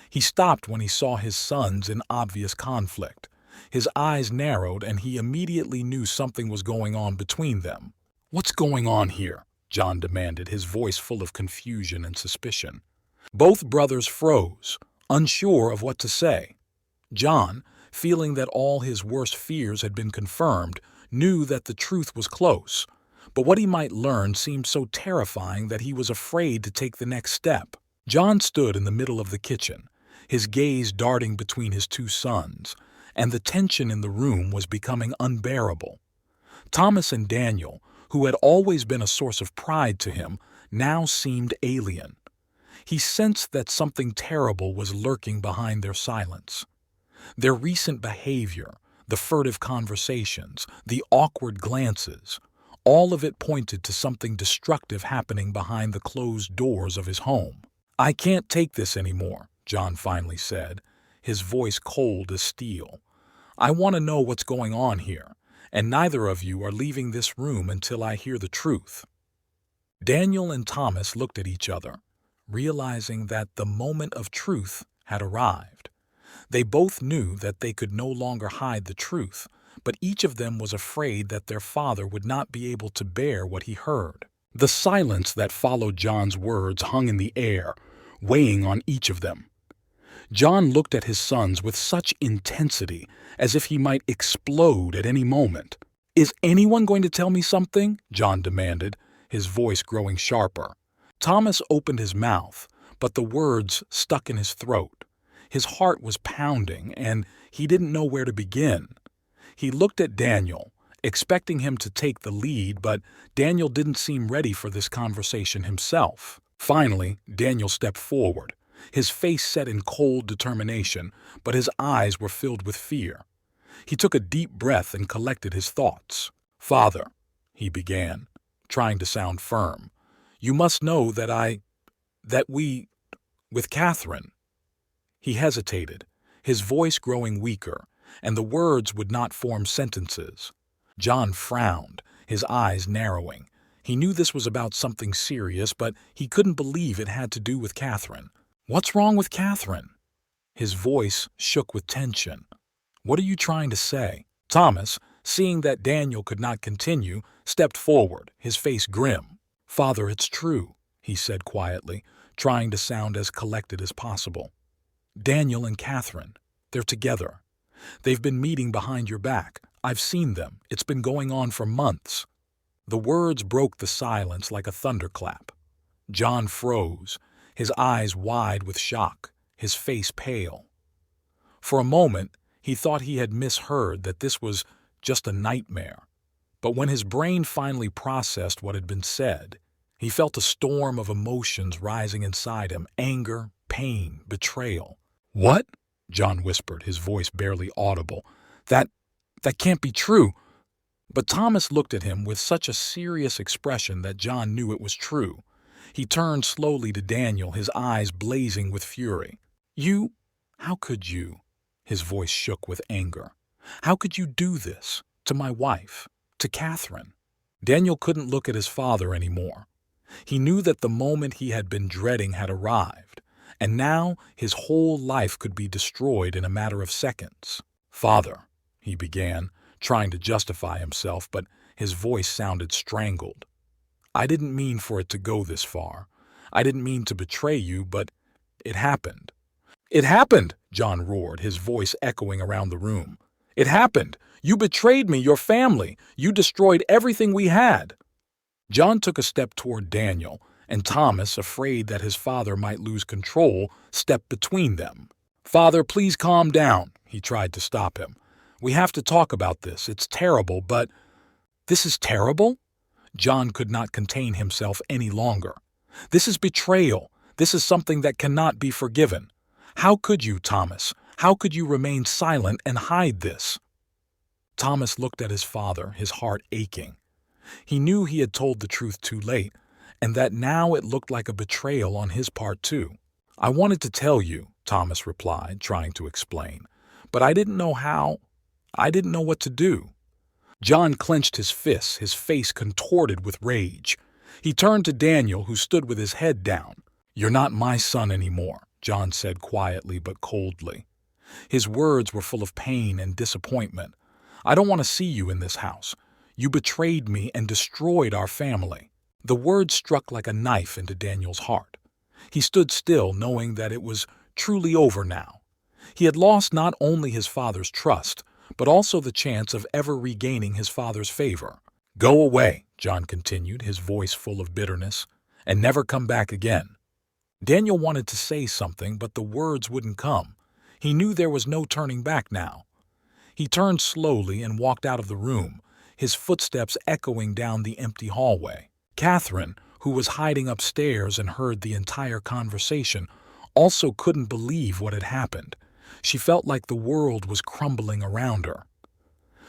He stopped when he saw his sons in obvious conflict. His eyes narrowed, and he immediately knew something was going on between them. "What's going on here?" John demanded, his voice full of confusion and suspicion. Both brothers froze, unsure of what to say. John, feeling that all his worst fears had been confirmed, knew that the truth was close, but what he might learn seemed so terrifying that he was afraid to take the next step. John stood in the middle of the kitchen, his gaze darting between his two sons, and the tension in the room was becoming unbearable. Thomas and Daniel, who had always been a source of pride to him, now seemed alien. He sensed that something terrible was lurking behind their silence. Their recent behavior, the furtive conversations, the awkward glances, all of it pointed to something destructive happening behind the closed doors of his home. "I can't take this anymore," John finally said, his voice cold as steel. "I want to know what's going on here, and neither of you are leaving this room until I hear the truth." Daniel and Thomas looked at each other, realizing that the moment of truth had arrived. They both knew that they could no longer hide the truth, but each of them was afraid that their father would not be able to bear what he heard. The silence that followed John's words hung in the air, weighing on each of them. John looked at his sons with such intensity, as if he might explode at any moment. "Is anyone going to tell me something?" John demanded, his voice growing sharper. Thomas opened his mouth, but the words stuck in his throat. His heart was pounding, and he didn't know where to begin. He looked at Daniel, expecting him to take the lead, but Daniel didn't seem ready for this conversation himself. Finally, Daniel stepped forward, his face set in cold determination, but his eyes were filled with fear. He took a deep breath and collected his thoughts. "Father," he began, trying to sound firm, "you must know that we, with Catherine." He hesitated, his voice growing weaker, and the words would not form sentences. John frowned, his eyes narrowing. He knew this was about something serious, but he couldn't believe it had to do with Catherine. "What's wrong with Catherine?" His voice shook with tension. "What are you trying to say?" Thomas, seeing that Daniel could not continue, stepped forward, his face grim. "Father, it's true," he said quietly, trying to sound as collected as possible. "Daniel and Catherine, they're together. They've been meeting behind your back. I've seen them. It's been going on for months." The words broke the silence like a thunderclap. John froze, his eyes wide with shock, his face pale. For a moment, he thought he had misheard, that this was just a nightmare. But when his brain finally processed what had been said, he felt a storm of emotions rising inside him: anger, pain, betrayal. "What?" John whispered, his voice barely audible. That can't be true." But Thomas looked at him with such a serious expression that John knew it was true. He turned slowly to Daniel, his eyes blazing with fury. How could you?" His voice shook with anger. "How could you do this to my wife, to Catherine?" Daniel couldn't look at his father anymore. He knew that the moment he had been dreading had arrived, and now his whole life could be destroyed in a matter of seconds. "Father," he began, trying to justify himself, but his voice sounded strangled. "I didn't mean for it to go this far. I didn't mean to betray you, but it happened." "It happened!" John roared, his voice echoing around the room. "It happened! You betrayed me, your family! You destroyed everything we had!" John took a step toward Daniel, and Thomas, afraid that his father might lose control, stepped between them. "Father, please calm down," he tried to stop him. We have to talk about this. It's terrible, but— This is terrible? John could not contain himself any longer. This is betrayal. This is something that cannot be forgiven. How could you, Thomas? How could you remain silent and hide this? Thomas looked at his father, his heart aching. He knew he had told the truth too late, and that now it looked like a betrayal on his part too. I wanted to tell you, Thomas replied, trying to explain, but I didn't know how. I didn't know what to do. John clenched his fists, his face contorted with rage. He turned to Daniel, who stood with his head down. "You're not my son anymore," John said quietly but coldly. His words were full of pain and disappointment. "I don't want to see you in this house. You betrayed me and destroyed our family." The words struck like a knife into Daniel's heart. He stood still, knowing that it was truly over now. He had lost not only his father's trust, but also the chance of ever regaining his father's favor. "Go away," John continued, his voice full of bitterness, "and never come back again." Daniel wanted to say something, but the words wouldn't come. He knew there was no turning back now. He turned slowly and walked out of the room, his footsteps echoing down the empty hallway. Catherine, who was hiding upstairs and heard the entire conversation, also couldn't believe what had happened. She felt like the world was crumbling around her.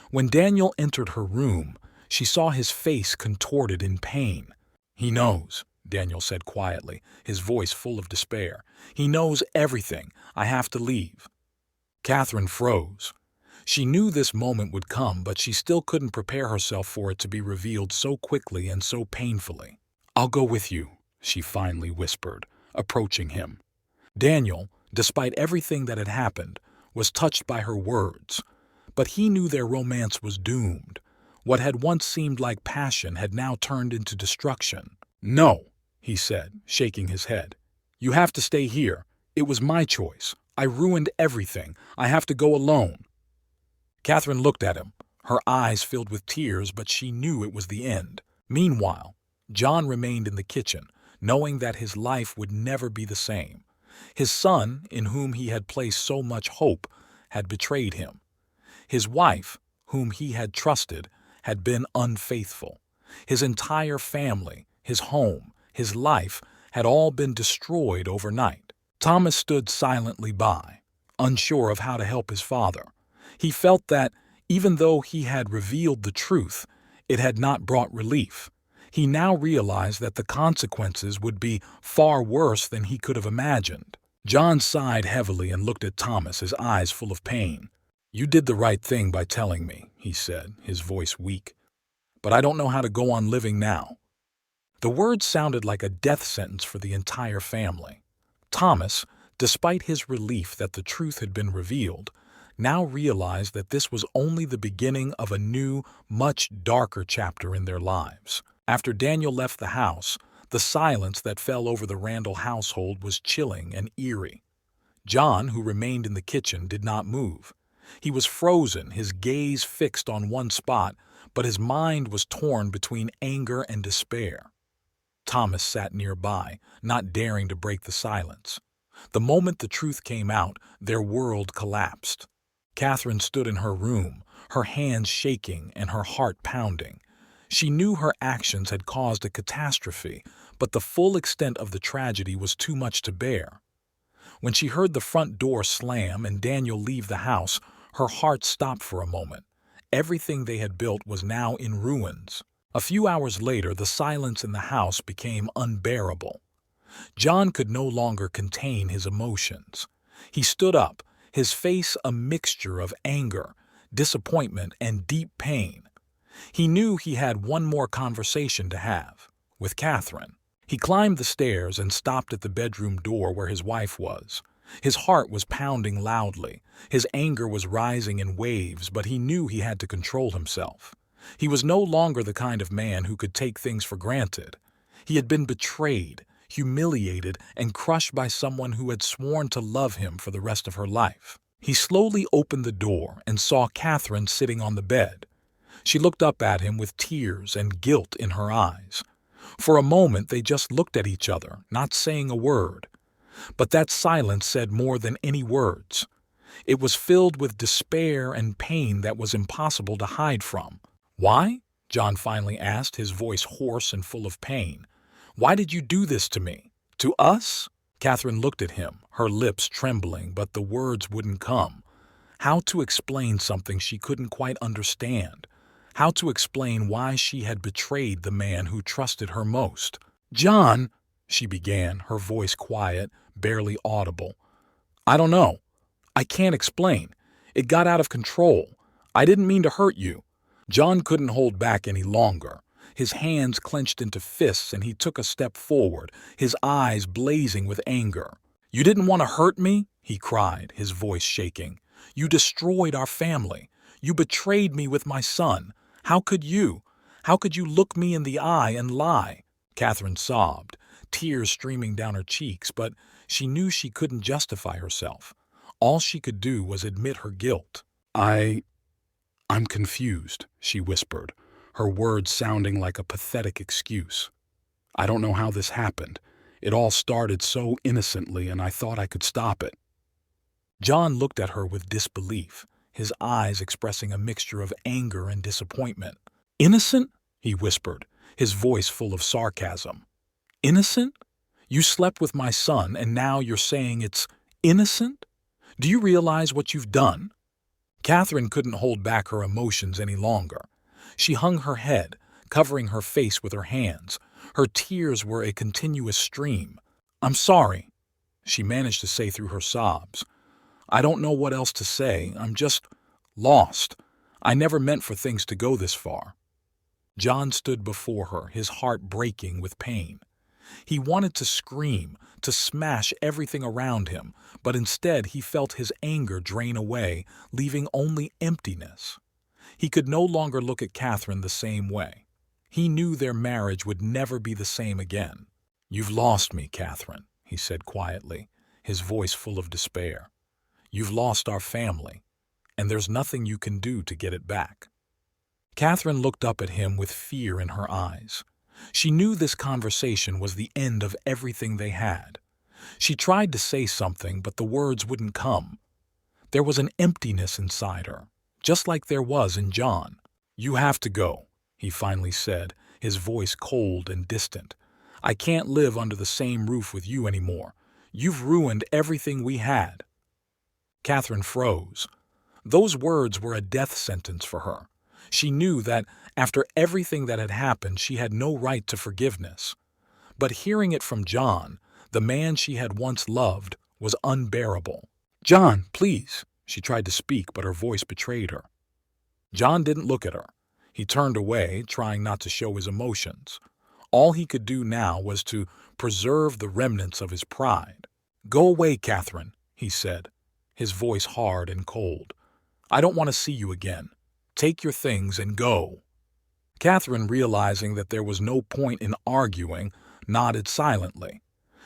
When Daniel entered her room, she saw his face contorted in pain. "He knows," Daniel said quietly, his voice full of despair. "He knows everything. I have to leave." Catherine froze. She knew this moment would come, but she still couldn't prepare herself for it to be revealed so quickly and so painfully. "I'll go with you," she finally whispered, approaching him. Daniel, despite everything that had happened, was touched by her words. But he knew their romance was doomed. What had once seemed like passion had now turned into destruction. "No," he said, shaking his head. "You have to stay here. It was my choice. I ruined everything. I have to go alone." Catherine looked at him, her eyes filled with tears, but she knew it was the end. Meanwhile, John remained in the kitchen, knowing that his life would never be the same. His son, in whom he had placed so much hope, had betrayed him. His wife, whom he had trusted, had been unfaithful. His entire family, his home, his life had all been destroyed overnight. Thomas stood silently by, unsure of how to help his father. He felt that, even though he had revealed the truth, it had not brought relief. He now realized that the consequences would be far worse than he could have imagined. John sighed heavily and looked at Thomas, his eyes full of pain. "You did the right thing by telling me," he said, his voice weak. "But I don't know how to go on living now." The words sounded like a death sentence for the entire family. Thomas, despite his relief that the truth had been revealed, now realized that this was only the beginning of a new, much darker chapter in their lives. After Daniel left the house, the silence that fell over the Randall household was chilling and eerie. John, who remained in the kitchen, did not move. He was frozen, his gaze fixed on one spot, but his mind was torn between anger and despair. Thomas sat nearby, not daring to break the silence. The moment the truth came out, their world collapsed. Catherine stood in her room, her hands shaking and her heart pounding. She knew her actions had caused a catastrophe, but the full extent of the tragedy was too much to bear. When she heard the front door slam and Daniel leave the house, her heart stopped for a moment. Everything they had built was now in ruins. A few hours later, the silence in the house became unbearable. John could no longer contain his emotions. He stood up, his face a mixture of anger, disappointment, and deep pain. He knew he had one more conversation to have, with Catherine. He climbed the stairs and stopped at the bedroom door where his wife was. His heart was pounding loudly. His anger was rising in waves, but he knew he had to control himself. He was no longer the kind of man who could take things for granted. He had been betrayed, humiliated, and crushed by someone who had sworn to love him for the rest of her life. He slowly opened the door and saw Catherine sitting on the bed. She looked up at him with tears and guilt in her eyes. For a moment they just looked at each other, not saying a word. But that silence said more than any words. It was filled with despair and pain that was impossible to hide from. "Why?" John finally asked, his voice hoarse and full of pain. "Why did you do this to me? To us?" Catherine looked at him, her lips trembling, but the words wouldn't come. How to explain something she couldn't quite understand? How to explain why she had betrayed the man who trusted her most? "John," she began, her voice quiet, barely audible. "I don't know. I can't explain. It got out of control. I didn't mean to hurt you." John couldn't hold back any longer. His hands clenched into fists and he took a step forward, his eyes blazing with anger. "You didn't want to hurt me?" he cried, his voice shaking. "You destroyed our family. You betrayed me with my son. How could you? How could you look me in the eye and lie?" Catherine sobbed, tears streaming down her cheeks, but she knew she couldn't justify herself. All she could do was admit her guilt. I'm confused," she whispered, her words sounding like a pathetic excuse. "I don't know how this happened. It all started so innocently and I thought I could stop it." John looked at her with disbelief, his eyes expressing a mixture of anger and disappointment. "Innocent?" he whispered, his voice full of sarcasm. "Innocent? You slept with my son and now you're saying it's innocent? Do you realize what you've done?" Catherine couldn't hold back her emotions any longer. She hung her head, covering her face with her hands. Her tears were a continuous stream. "I'm sorry," she managed to say through her sobs. "I don't know what else to say. I'm just lost. I never meant for things to go this far." John stood before her, his heart breaking with pain. He wanted to scream, to smash everything around him, but instead he felt his anger drain away, leaving only emptiness. He could no longer look at Catherine the same way. He knew their marriage would never be the same again. "You've lost me, Catherine," he said quietly, his voice full of despair. "You've lost our family, and there's nothing you can do to get it back." Catherine looked up at him with fear in her eyes. She knew this conversation was the end of everything they had. She tried to say something, but the words wouldn't come. There was an emptiness inside her, just like there was in John. "You have to go," he finally said, his voice cold and distant. "I can't live under the same roof with you anymore. You've ruined everything we had." Catherine froze. Those words were a death sentence for her. She knew that after everything that had happened, she had no right to forgiveness. But hearing it from John, the man she had once loved, was unbearable. "John, please," she tried to speak, but her voice betrayed her. John didn't look at her. He turned away, trying not to show his emotions. All he could do now was to preserve the remnants of his pride. "Go away, Catherine," he said, his voice hard and cold. "I don't want to see you again. Take your things and go." Catherine, realizing that there was no point in arguing, nodded silently.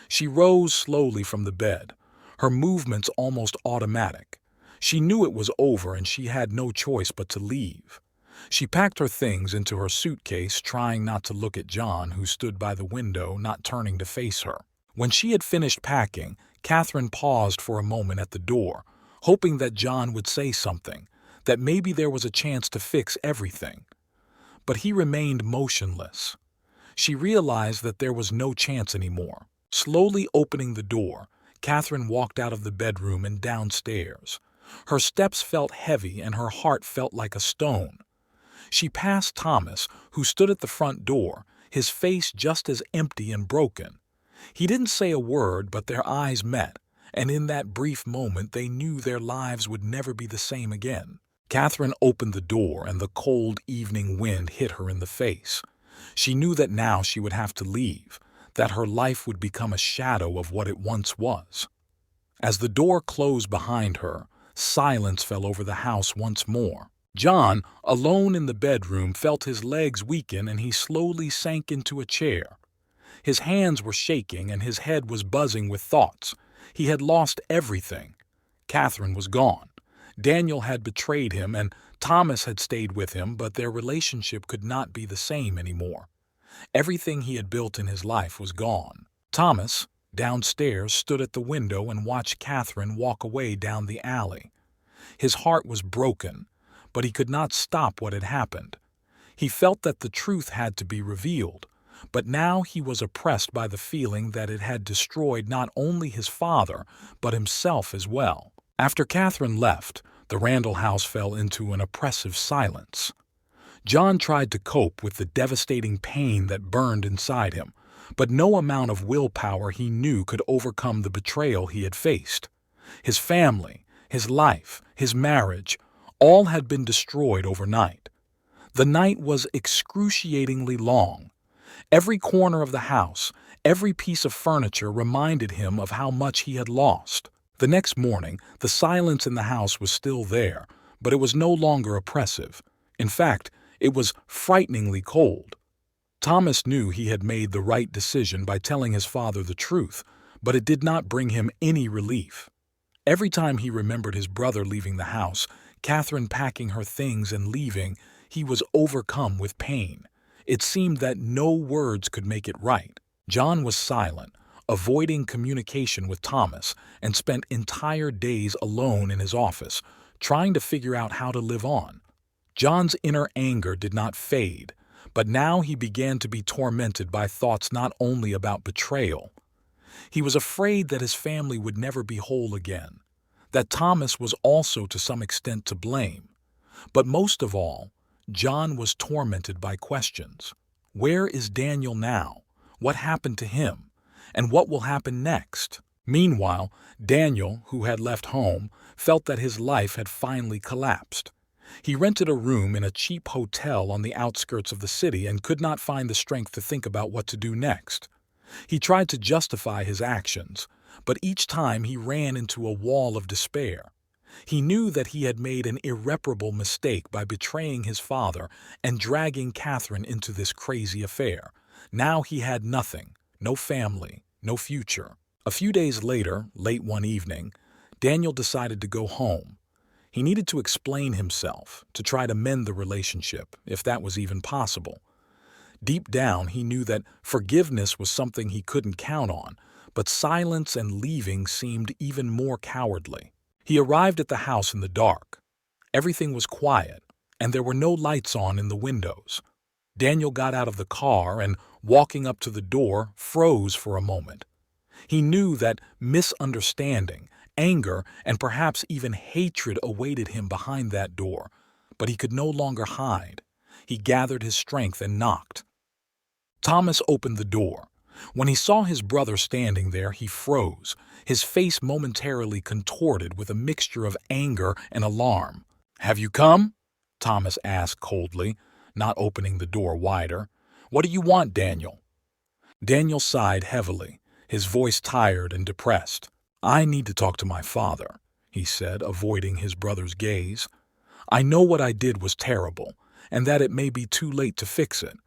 She rose slowly from the bed, her movements almost automatic. She knew it was over and she had no choice but to leave. She packed her things into her suitcase, trying not to look at John, who stood by the window, not turning to face her. When she had finished packing, Catherine paused for a moment at the door, hoping that John would say something, that maybe there was a chance to fix everything. But he remained motionless. She realized that there was no chance anymore. Slowly opening the door, Catherine walked out of the bedroom and downstairs. Her steps felt heavy and her heart felt like a stone. She passed Thomas, who stood at the front door, his face just as empty and broken. He didn't say a word, but their eyes met, and in that brief moment they knew their lives would never be the same again. Catherine opened the door and the cold evening wind hit her in the face. She knew that now she would have to leave, that her life would become a shadow of what it once was. As the door closed behind her, silence fell over the house once more. John, alone in the bedroom, felt his legs weaken and he slowly sank into a chair. His hands were shaking and his head was buzzing with thoughts. He had lost everything. Catherine was gone. Daniel had betrayed him and Thomas had stayed with him, but their relationship could not be the same anymore. Everything he had built in his life was gone. Thomas, downstairs, stood at the window and watched Catherine walk away down the alley. His heart was broken, but he could not stop what had happened. He felt that the truth had to be revealed, but now he was oppressed by the feeling that it had destroyed not only his father, but himself as well. After Catherine left, the Randall house fell into an oppressive silence. John tried to cope with the devastating pain that burned inside him, but no amount of willpower he knew could overcome the betrayal he had faced. His family, his life, his marriage, all had been destroyed overnight. The night was excruciatingly long. Every corner of the house, every piece of furniture reminded him of how much he had lost. The next morning, the silence in the house was still there, but it was no longer oppressive. In fact, it was frighteningly cold. Thomas knew he had made the right decision by telling his father the truth, but it did not bring him any relief. Every time he remembered his brother leaving the house, Catherine packing her things and leaving, he was overcome with pain. It seemed that no words could make it right. John was silent, avoiding communication with Thomas, and spent entire days alone in his office, trying to figure out how to live on. John's inner anger did not fade, but now he began to be tormented by thoughts not only about betrayal. He was afraid that his family would never be whole again, that Thomas was also to some extent to blame. But most of all, John was tormented by questions. Where is Daniel now? What happened to him? And what will happen next? Meanwhile, Daniel, who had left home, felt that his life had finally collapsed. He rented a room in a cheap hotel on the outskirts of the city and could not find the strength to think about what to do next. He tried to justify his actions, but each time he ran into a wall of despair. He knew that he had made an irreparable mistake by betraying his father and dragging Catherine into this crazy affair. Now he had nothing, no family, no future. A few days later, late one evening, Daniel decided to go home. He needed to explain himself, to try to mend the relationship, if that was even possible. Deep down, he knew that forgiveness was something he couldn't count on, but silence and leaving seemed even more cowardly. He arrived at the house in the dark. Everything was quiet, and there were no lights on in the windows. Daniel got out of the car and, walking up to the door, froze for a moment. He knew that misunderstanding, anger, and perhaps even hatred awaited him behind that door, but he could no longer hide. He gathered his strength and knocked. Thomas opened the door. When he saw his brother standing there, he froze, his face momentarily contorted with a mixture of anger and alarm. "Have you come?" Thomas asked coldly, not opening the door wider. "What do you want, Daniel?" Daniel sighed heavily, his voice tired and depressed. "I need to talk to my father," he said, avoiding his brother's gaze. "I know what I did was terrible, and that it may be too late to fix it,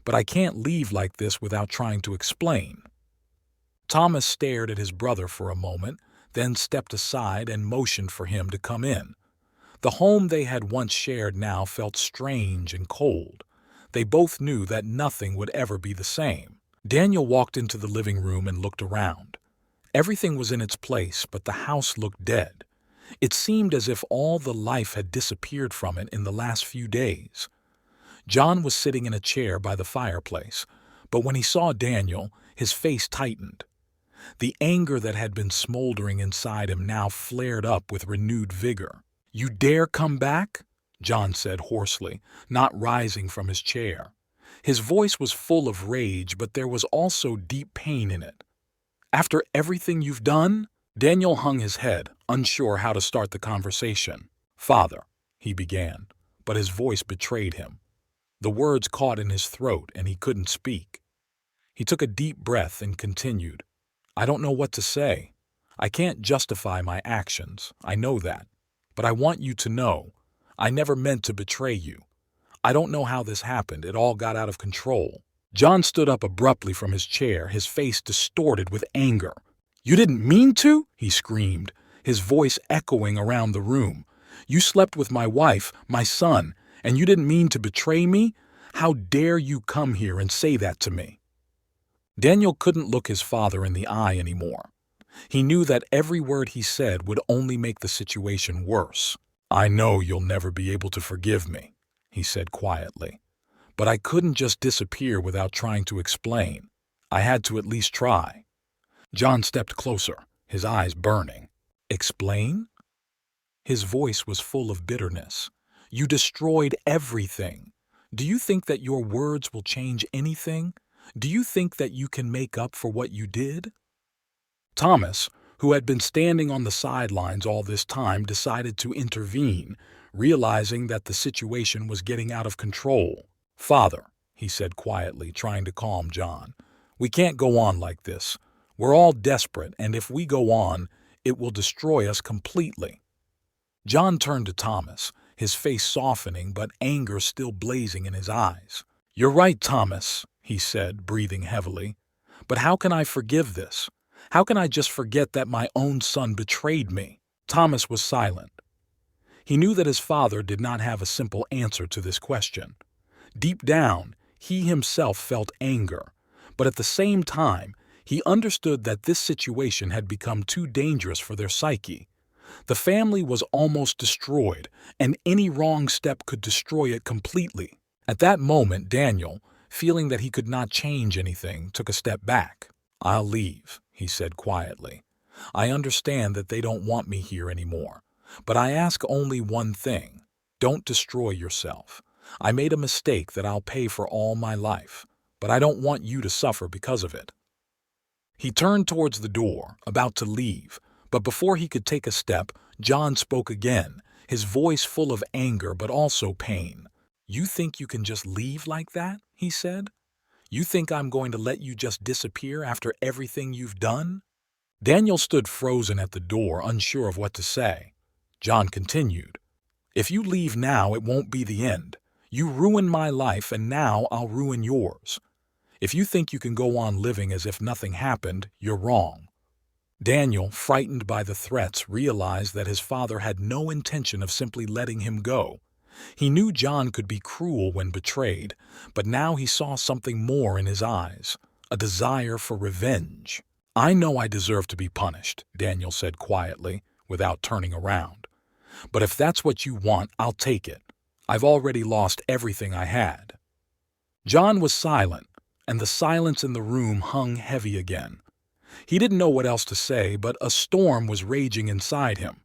but I can't leave like this without trying to explain." Thomas stared at his brother for a moment, then stepped aside and motioned for him to come in. The home they had once shared now felt strange and cold. They both knew that nothing would ever be the same. Daniel walked into the living room and looked around. Everything was in its place, but the house looked dead. It seemed as if all the life had disappeared from it in the last few days. John was sitting in a chair by the fireplace, but when he saw Daniel, his face tightened. The anger that had been smoldering inside him now flared up with renewed vigor. "You dare come back?" John said hoarsely, not rising from his chair. His voice was full of rage, but there was also deep pain in it. "After everything you've done?" Daniel hung his head, unsure how to start the conversation. "Father," he began, but his voice betrayed him. The words caught in his throat and he couldn't speak. He took a deep breath and continued, "I don't know what to say. I can't justify my actions, I know that. But I want you to know, I never meant to betray you. I don't know how this happened, it all got out of control." John stood up abruptly from his chair, his face distorted with anger. "You didn't mean to?" he screamed, his voice echoing around the room. "You slept with my wife, my son, and you didn't mean to betray me? How dare you come here and say that to me?" Daniel couldn't look his father in the eye anymore. He knew that every word he said would only make the situation worse. "I know you'll never be able to forgive me," he said quietly. "But I couldn't just disappear without trying to explain. I had to at least try." John stepped closer, his eyes burning. "Explain?" His voice was full of bitterness. "You destroyed everything. Do you think that your words will change anything? Do you think that you can make up for what you did?" Thomas, who had been standing on the sidelines all this time, decided to intervene, realizing that the situation was getting out of control. "Father," he said quietly, trying to calm John, "we can't go on like this. We're all desperate, and if we go on, it will destroy us completely." John turned to Thomas, his face softening but anger still blazing in his eyes. "You're right, Thomas," he said, breathing heavily. "But how can I forgive this? How can I just forget that my own son betrayed me?" Thomas was silent. He knew that his father did not have a simple answer to this question. Deep down, he himself felt anger, but at the same time, he understood that this situation had become too dangerous for their psyche. The family was almost destroyed, and any wrong step could destroy it completely. At that moment, Daniel, feeling that he could not change anything, took a step back. "I'll leave," he said quietly. "I understand that they don't want me here anymore, but I ask only one thing. Don't destroy yourself. I made a mistake that I'll pay for all my life, but I don't want you to suffer because of it." He turned towards the door, about to leave, but before he could take a step, John spoke again, his voice full of anger but also pain. "You think you can just leave like that?" he said. "You think I'm going to let you just disappear after everything you've done?" Daniel stood frozen at the door, unsure of what to say. John continued, "If you leave now, it won't be the end. You ruined my life, and now I'll ruin yours. If you think you can go on living as if nothing happened, you're wrong." Daniel, frightened by the threats, realized that his father had no intention of simply letting him go. He knew John could be cruel when betrayed, but now he saw something more in his eyes, a desire for revenge. "I know I deserve to be punished," Daniel said quietly, without turning around. "But if that's what you want, I'll take it. I've already lost everything I had." John was silent, and the silence in the room hung heavy again. He didn't know what else to say, but a storm was raging inside him.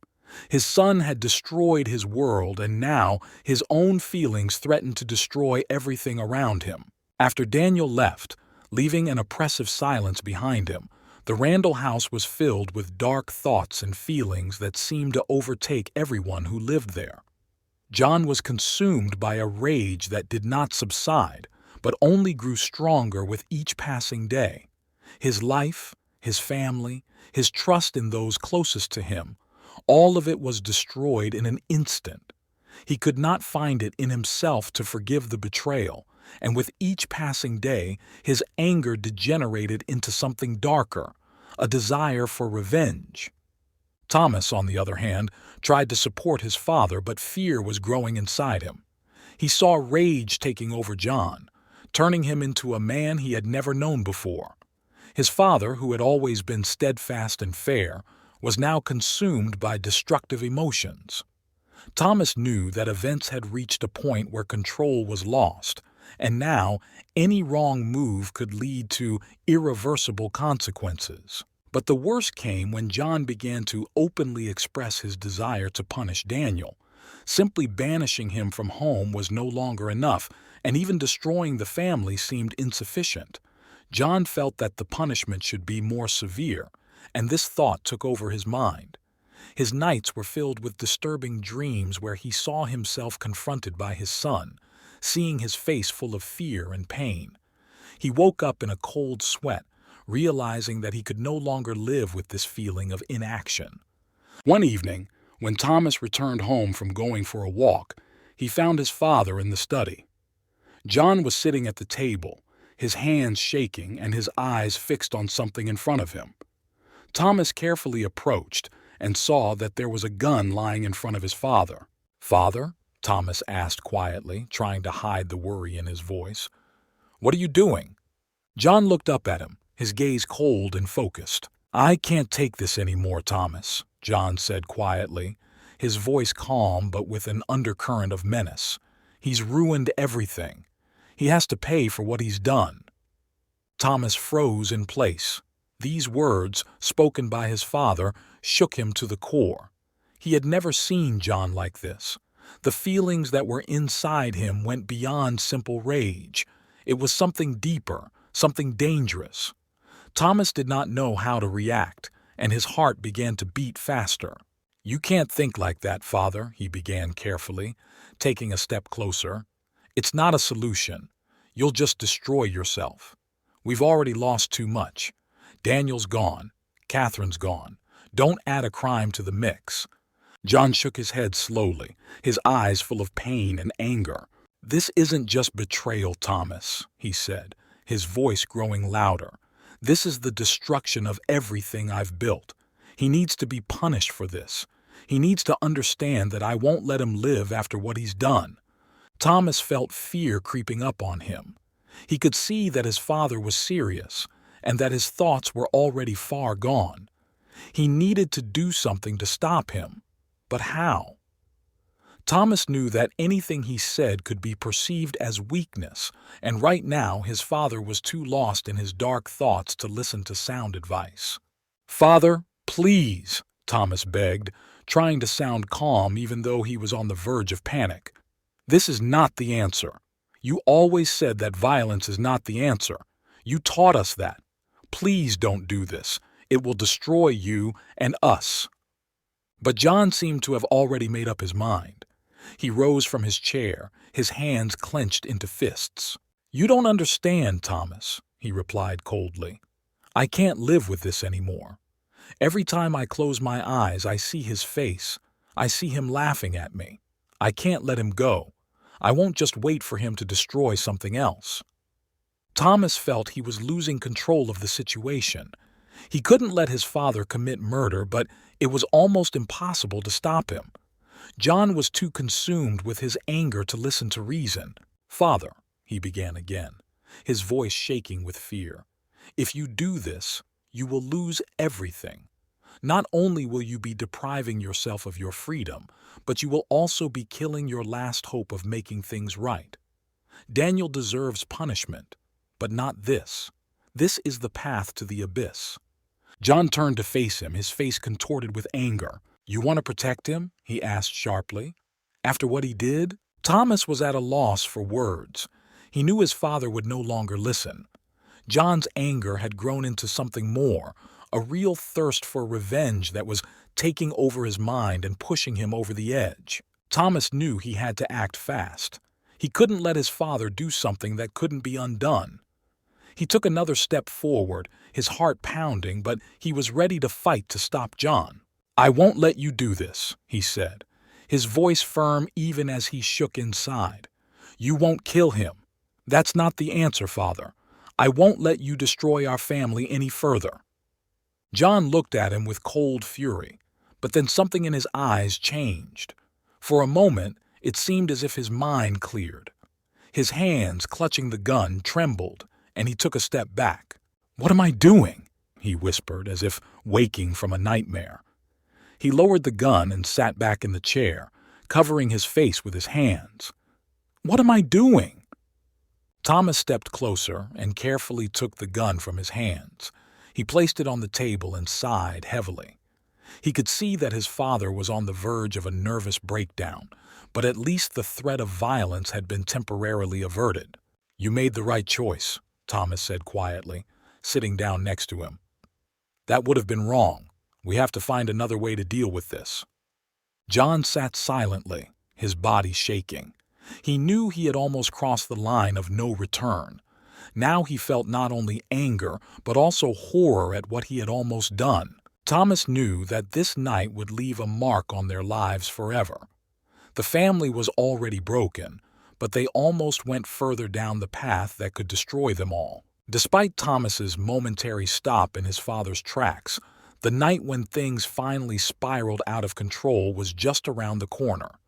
His son had destroyed his world, and now his own feelings threatened to destroy everything around him. After Daniel left, leaving an oppressive silence behind him, the Randall house was filled with dark thoughts and feelings that seemed to overtake everyone who lived there. John was consumed by a rage that did not subside, but only grew stronger with each passing day. His life, his family, his trust in those closest to him, all of it was destroyed in an instant. He could not find it in himself to forgive the betrayal, and with each passing day, his anger degenerated into something darker, a desire for revenge. Thomas, on the other hand, tried to support his father, but fear was growing inside him. He saw rage taking over John, turning him into a man he had never known before. His father, who had always been steadfast and fair, was now consumed by destructive emotions. Thomas knew that events had reached a point where control was lost, and now any wrong move could lead to irreversible consequences. But the worst came when John began to openly express his desire to punish Daniel. Simply banishing him from home was no longer enough, and even destroying the family seemed insufficient. John felt that the punishment should be more severe, and this thought took over his mind. His nights were filled with disturbing dreams where he saw himself confronted by his son, seeing his face full of fear and pain. He woke up in a cold sweat, realizing that he could no longer live with this feeling of inaction. One evening, when Thomas returned home from going for a walk, he found his father in the study. John was sitting at the table, his hands shaking and his eyes fixed on something in front of him. Thomas carefully approached and saw that there was a gun lying in front of his father. "Father?" Thomas asked quietly, trying to hide the worry in his voice. "What are you doing?" John looked up at him, his gaze cold and focused. "I can't take this anymore, Thomas," John said quietly. his voice calm but with an undercurrent of menace. "He's ruined everything. He has to pay for what he's done." Thomas froze in place. These words, spoken by his father, shook him to the core. He had never seen John like this. The feelings that were inside him went beyond simple rage. It was something deeper, something dangerous. Thomas did not know how to react, and his heart began to beat faster. "You can't think like that, Father," he began carefully, taking a step closer. "It's not a solution. You'll just destroy yourself. We've already lost too much. Daniel's gone. Catherine's gone. Don't add a crime to the mix." John shook his head slowly, his eyes full of pain and anger. "This isn't just betrayal, Thomas," he said, his voice growing louder. "This is the destruction of everything I've built. He needs to be punished for this. He needs to understand that I won't let him live after what he's done." Thomas felt fear creeping up on him. He could see that his father was serious, and that his thoughts were already far gone. He needed to do something to stop him. But how? Thomas knew that anything he said could be perceived as weakness, and right now his father was too lost in his dark thoughts to listen to sound advice. "Father, please," Thomas begged, trying to sound calm even though he was on the verge of panic. "This is not the answer. You always said that violence is not the answer. You taught us that. Please don't do this. It will destroy you and us." But John seemed to have already made up his mind. He rose from his chair, his hands clenched into fists. "You don't understand, Thomas," he replied coldly. "I can't live with this anymore. Every time I close my eyes, I see his face. I see him laughing at me. I can't let him go. I won't just wait for him to destroy something else." Thomas felt he was losing control of the situation. He couldn't let his father commit murder, but it was almost impossible to stop him. John was too consumed with his anger to listen to reason. "Father," he began again, his voice shaking with fear, "if you do this, you will lose everything. Not only will you be depriving yourself of your freedom, but you will also be killing your last hope of making things right. Daniel deserves punishment, but not this. This is the path to the abyss." John turned to face him, his face contorted with anger. "You want to protect him?" he asked sharply. "After what he did?" Thomas was at a loss for words. He knew his father would no longer listen. John's anger had grown into something more, a real thirst for revenge that was taking over his mind and pushing him over the edge. Thomas knew he had to act fast. He couldn't let his father do something that couldn't be undone. He took another step forward, his heart pounding, but he was ready to fight to stop John. "I won't let you do this," he said, his voice firm even as he shook inside. "You won't kill him. That's not the answer, Father. I won't let you destroy our family any further." John looked at him with cold fury, but then something in his eyes changed. For a moment, it seemed as if his mind cleared. His hands, clutching the gun, trembled, and he took a step back. "What am I doing?" he whispered, as if waking from a nightmare. He lowered the gun and sat back in the chair, covering his face with his hands. "What am I doing?" Thomas stepped closer and carefully took the gun from his hands. He placed it on the table and sighed heavily. He could see that his father was on the verge of a nervous breakdown, but at least the threat of violence had been temporarily averted. "You made the right choice," Thomas said quietly, sitting down next to him. "That would have been wrong. We have to find another way to deal with this." John sat silently, his body shaking. He knew he had almost crossed the line of no return. Now he felt not only anger, but also horror at what he had almost done. Thomas knew that this night would leave a mark on their lives forever. The family was already broken, but they almost went further down the path that could destroy them all. Despite Thomas's momentary stop in his father's tracks, the night when things finally spiraled out of control was just around the corner.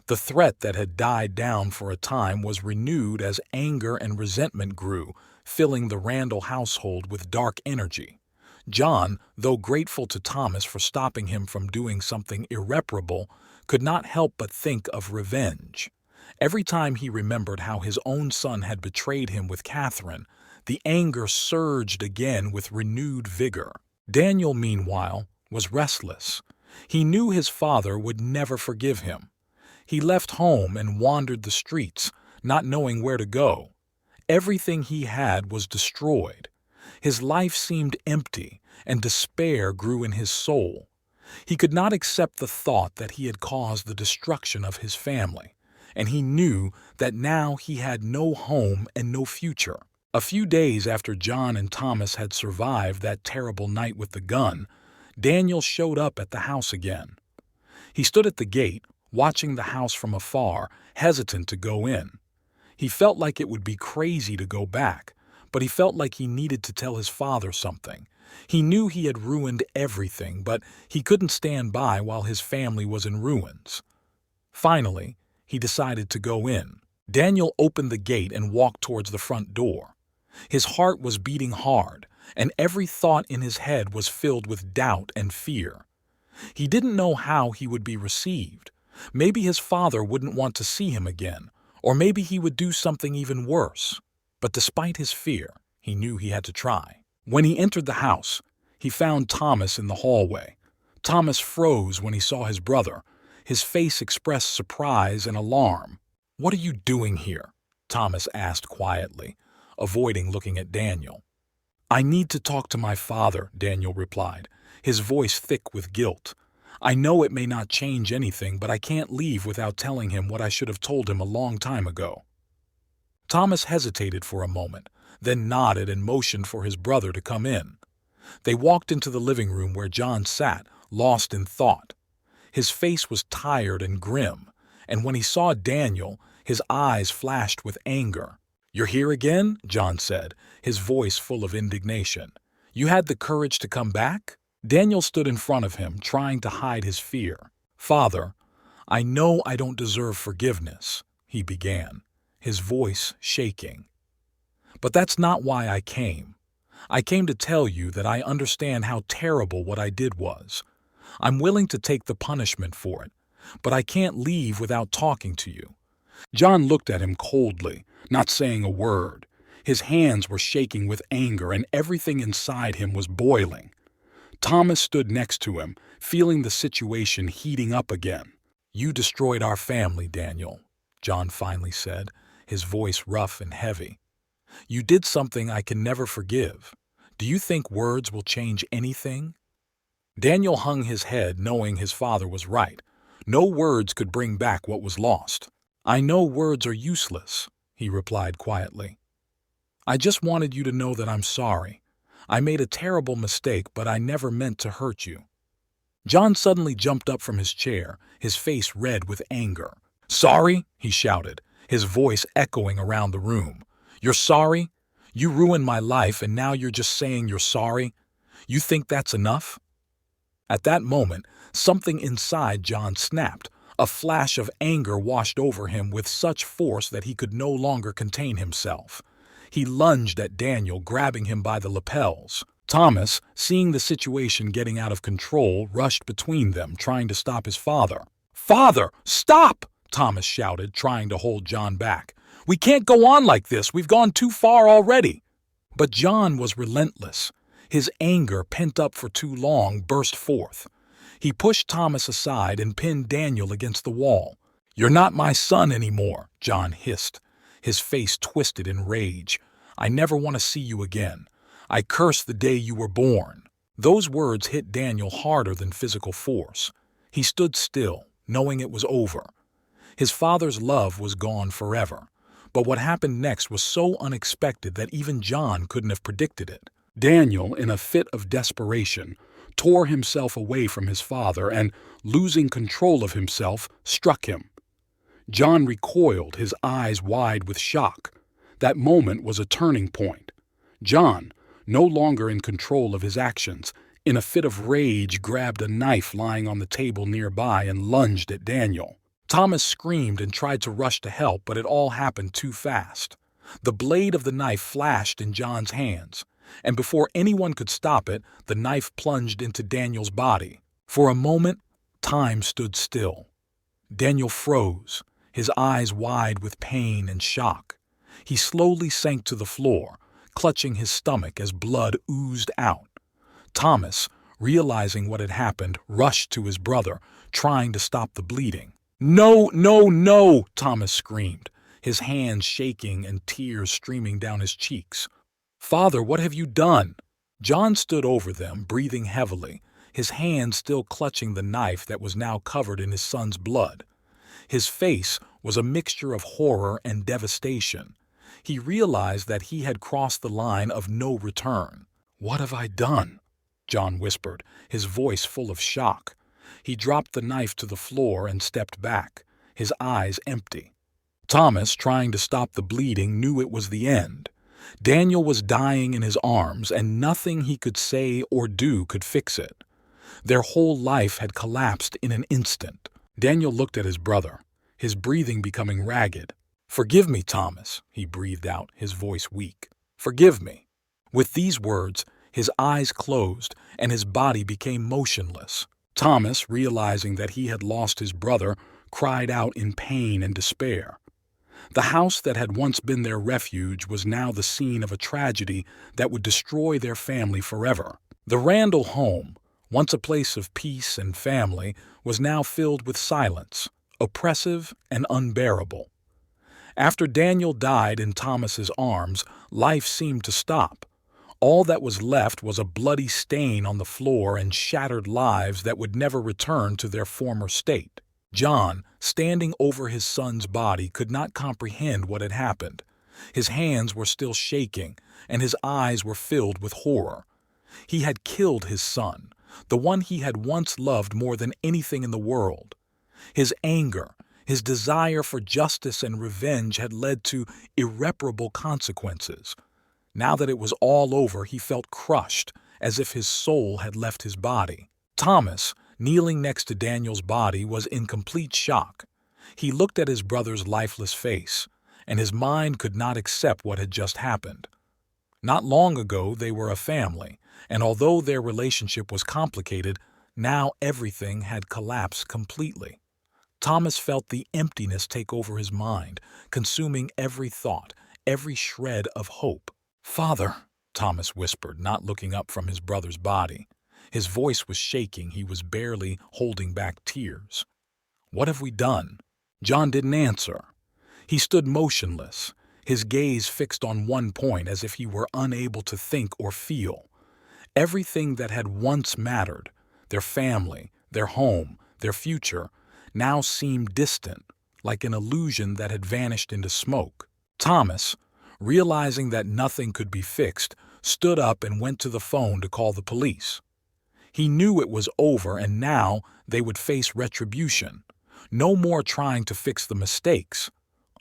The threat that had died down for a time was renewed as anger and resentment grew, filling the Randall household with dark energy. John, though grateful to Thomas for stopping him from doing something irreparable, could not help but think of revenge. Every time he remembered how his own son had betrayed him with Catherine, the anger surged again with renewed vigor. Daniel, meanwhile, was restless. He knew his father would never forgive him. He left home and wandered the streets, not knowing where to go. Everything he had was destroyed. His life seemed empty, and despair grew in his soul. He could not accept the thought that he had caused the destruction of his family, and he knew that now he had no home and no future. A few days after John and Thomas had survived that terrible night with the gun, Daniel showed up at the house again. He stood at the gate, watching the house from afar, hesitant to go in. He felt like it would be crazy to go back, but he felt like he needed to tell his father something. He knew he had ruined everything, but he couldn't stand by while his family was in ruins. Finally, he decided to go in. Daniel opened the gate and walked towards the front door. His heart was beating hard, and every thought in his head was filled with doubt and fear. He didn't know how he would be received. Maybe his father wouldn't want to see him again, or maybe he would do something even worse. But despite his fear, he knew he had to try. When he entered the house, he found Thomas in the hallway. Thomas froze when he saw his brother. His face expressed surprise and alarm. "What are you doing here?" Thomas asked quietly, avoiding looking at Daniel. "I need to talk to my father," Daniel replied, his voice thick with guilt. "I know it may not change anything, but I can't leave without telling him what I should have told him a long time ago." Thomas hesitated for a moment, then nodded and motioned for his brother to come in. They walked into the living room where John sat, lost in thought. His face was tired and grim, and when he saw Daniel, his eyes flashed with anger. "You're here again?" John said, his voice full of indignation. "You had the courage to come back?" Daniel stood in front of him, trying to hide his fear. "Father, I know I don't deserve forgiveness," he began, his voice shaking. "But that's not why I came. I came to tell you that I understand how terrible what I did was. I'm willing to take the punishment for it, but I can't leave without talking to you." John looked at him coldly, not saying a word. His hands were shaking with anger, and everything inside him was boiling. Thomas stood next to him, feeling the situation heating up again. "You destroyed our family, Daniel," John finally said, his voice rough and heavy. "You did something I can never forgive. Do you think words will change anything?" Daniel hung his head, knowing his father was right. No words could bring back what was lost. "I know words are useless," he replied quietly. "I just wanted you to know that I'm sorry. I made a terrible mistake, but I never meant to hurt you." John suddenly jumped up from his chair, his face red with anger. "Sorry?" he shouted, his voice echoing around the room. "You're sorry? You ruined my life, and now you're just saying you're sorry? You think that's enough?" At that moment, something inside John snapped. A flash of anger washed over him with such force that he could no longer contain himself. He lunged at Daniel, grabbing him by the lapels. Thomas, seeing the situation getting out of control, rushed between them, trying to stop his father. "Father, stop!" Thomas shouted, trying to hold John back. "We can't go on like this. We've gone too far already." But John was relentless. His anger, pent up for too long, burst forth. He pushed Thomas aside and pinned Daniel against the wall. "You're not my son anymore," John hissed, his face twisted in rage. "I never want to see you again. I curse the day you were born." Those words hit Daniel harder than physical force. He stood still, knowing it was over. His father's love was gone forever. But what happened next was so unexpected that even John couldn't have predicted it. Daniel, in a fit of desperation, tore himself away from his father and, losing control of himself, struck him. John recoiled, his eyes wide with shock. That moment was a turning point. John, no longer in control of his actions, in a fit of rage grabbed a knife lying on the table nearby and lunged at Daniel. Thomas screamed and tried to rush to help, but it all happened too fast. The blade of the knife flashed in John's hands. and before anyone could stop it, the knife plunged into Daniel's body. For a moment, time stood still. Daniel froze, his eyes wide with pain and shock. He slowly sank to the floor, clutching his stomach as blood oozed out. Thomas, realizing what had happened, rushed to his brother, trying to stop the bleeding. "No, no, no!" Thomas screamed, his hands shaking and tears streaming down his cheeks. "Father, what have you done?" John stood over them, breathing heavily, his hands still clutching the knife that was now covered in his son's blood. His face was a mixture of horror and devastation. He realized that he had crossed the line of no return. "What have I done?" John whispered, his voice full of shock. He dropped the knife to the floor and stepped back, his eyes empty. Thomas, trying to stop the bleeding, knew it was the end. Daniel was dying in his arms, and nothing he could say or do could fix it. Their whole life had collapsed in an instant. Daniel looked at his brother, his breathing becoming ragged. "Forgive me, Thomas," he breathed out, his voice weak. "Forgive me." With these words, his eyes closed and his body became motionless. Thomas, realizing that he had lost his brother, cried out in pain and despair. The house that had once been their refuge was now the scene of a tragedy that would destroy their family forever. The Randall home, once a place of peace and family, was now filled with silence, oppressive and unbearable. After Daniel died in Thomas's arms, life seemed to stop. All that was left was a bloody stain on the floor and shattered lives that would never return to their former state. John, standing over his son's body, could not comprehend what had happened. His hands were still shaking, and his eyes were filled with horror. He had killed his son, the one he had once loved more than anything in the world. His anger, his desire for justice and revenge had led to irreparable consequences. Now that it was all over, he felt crushed, as if his soul had left his body. Thomas, kneeling next to Daniel's body, was in complete shock. He looked at his brother's lifeless face, and his mind could not accept what had just happened. Not long ago, they were a family, and although their relationship was complicated, now everything had collapsed completely. Thomas felt the emptiness take over his mind, consuming every thought, every shred of hope. "Father," Thomas whispered, not looking up from his brother's body. His voice was shaking, he was barely holding back tears. "What have we done?" John didn't answer. He stood motionless, his gaze fixed on one point as if he were unable to think or feel. Everything that had once mattered, their family, their home, their future, now seemed distant, like an illusion that had vanished into smoke. Thomas, realizing that nothing could be fixed, stood up and went to the phone to call the police. He knew it was over, and now they would face retribution. No more trying to fix the mistakes,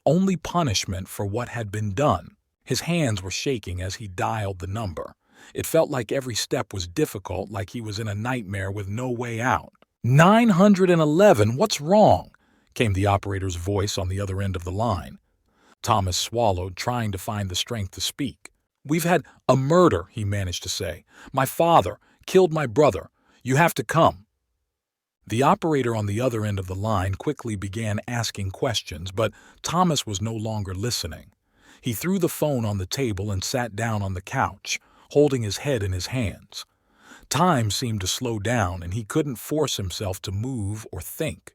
only punishment for what had been done. His hands were shaking as he dialed the number. It felt like every step was difficult, like he was in a nightmare with no way out. 911, what's wrong?" came the operator's voice on the other end of the line. Thomas swallowed, trying to find the strength to speak. "We've had a murder," he managed to say. "My father killed my brother. You have to come." The operator on the other end of the line quickly began asking questions, but Thomas was no longer listening. He threw the phone on the table and sat down on the couch, holding his head in his hands. Time seemed to slow down, and he couldn't force himself to move or think.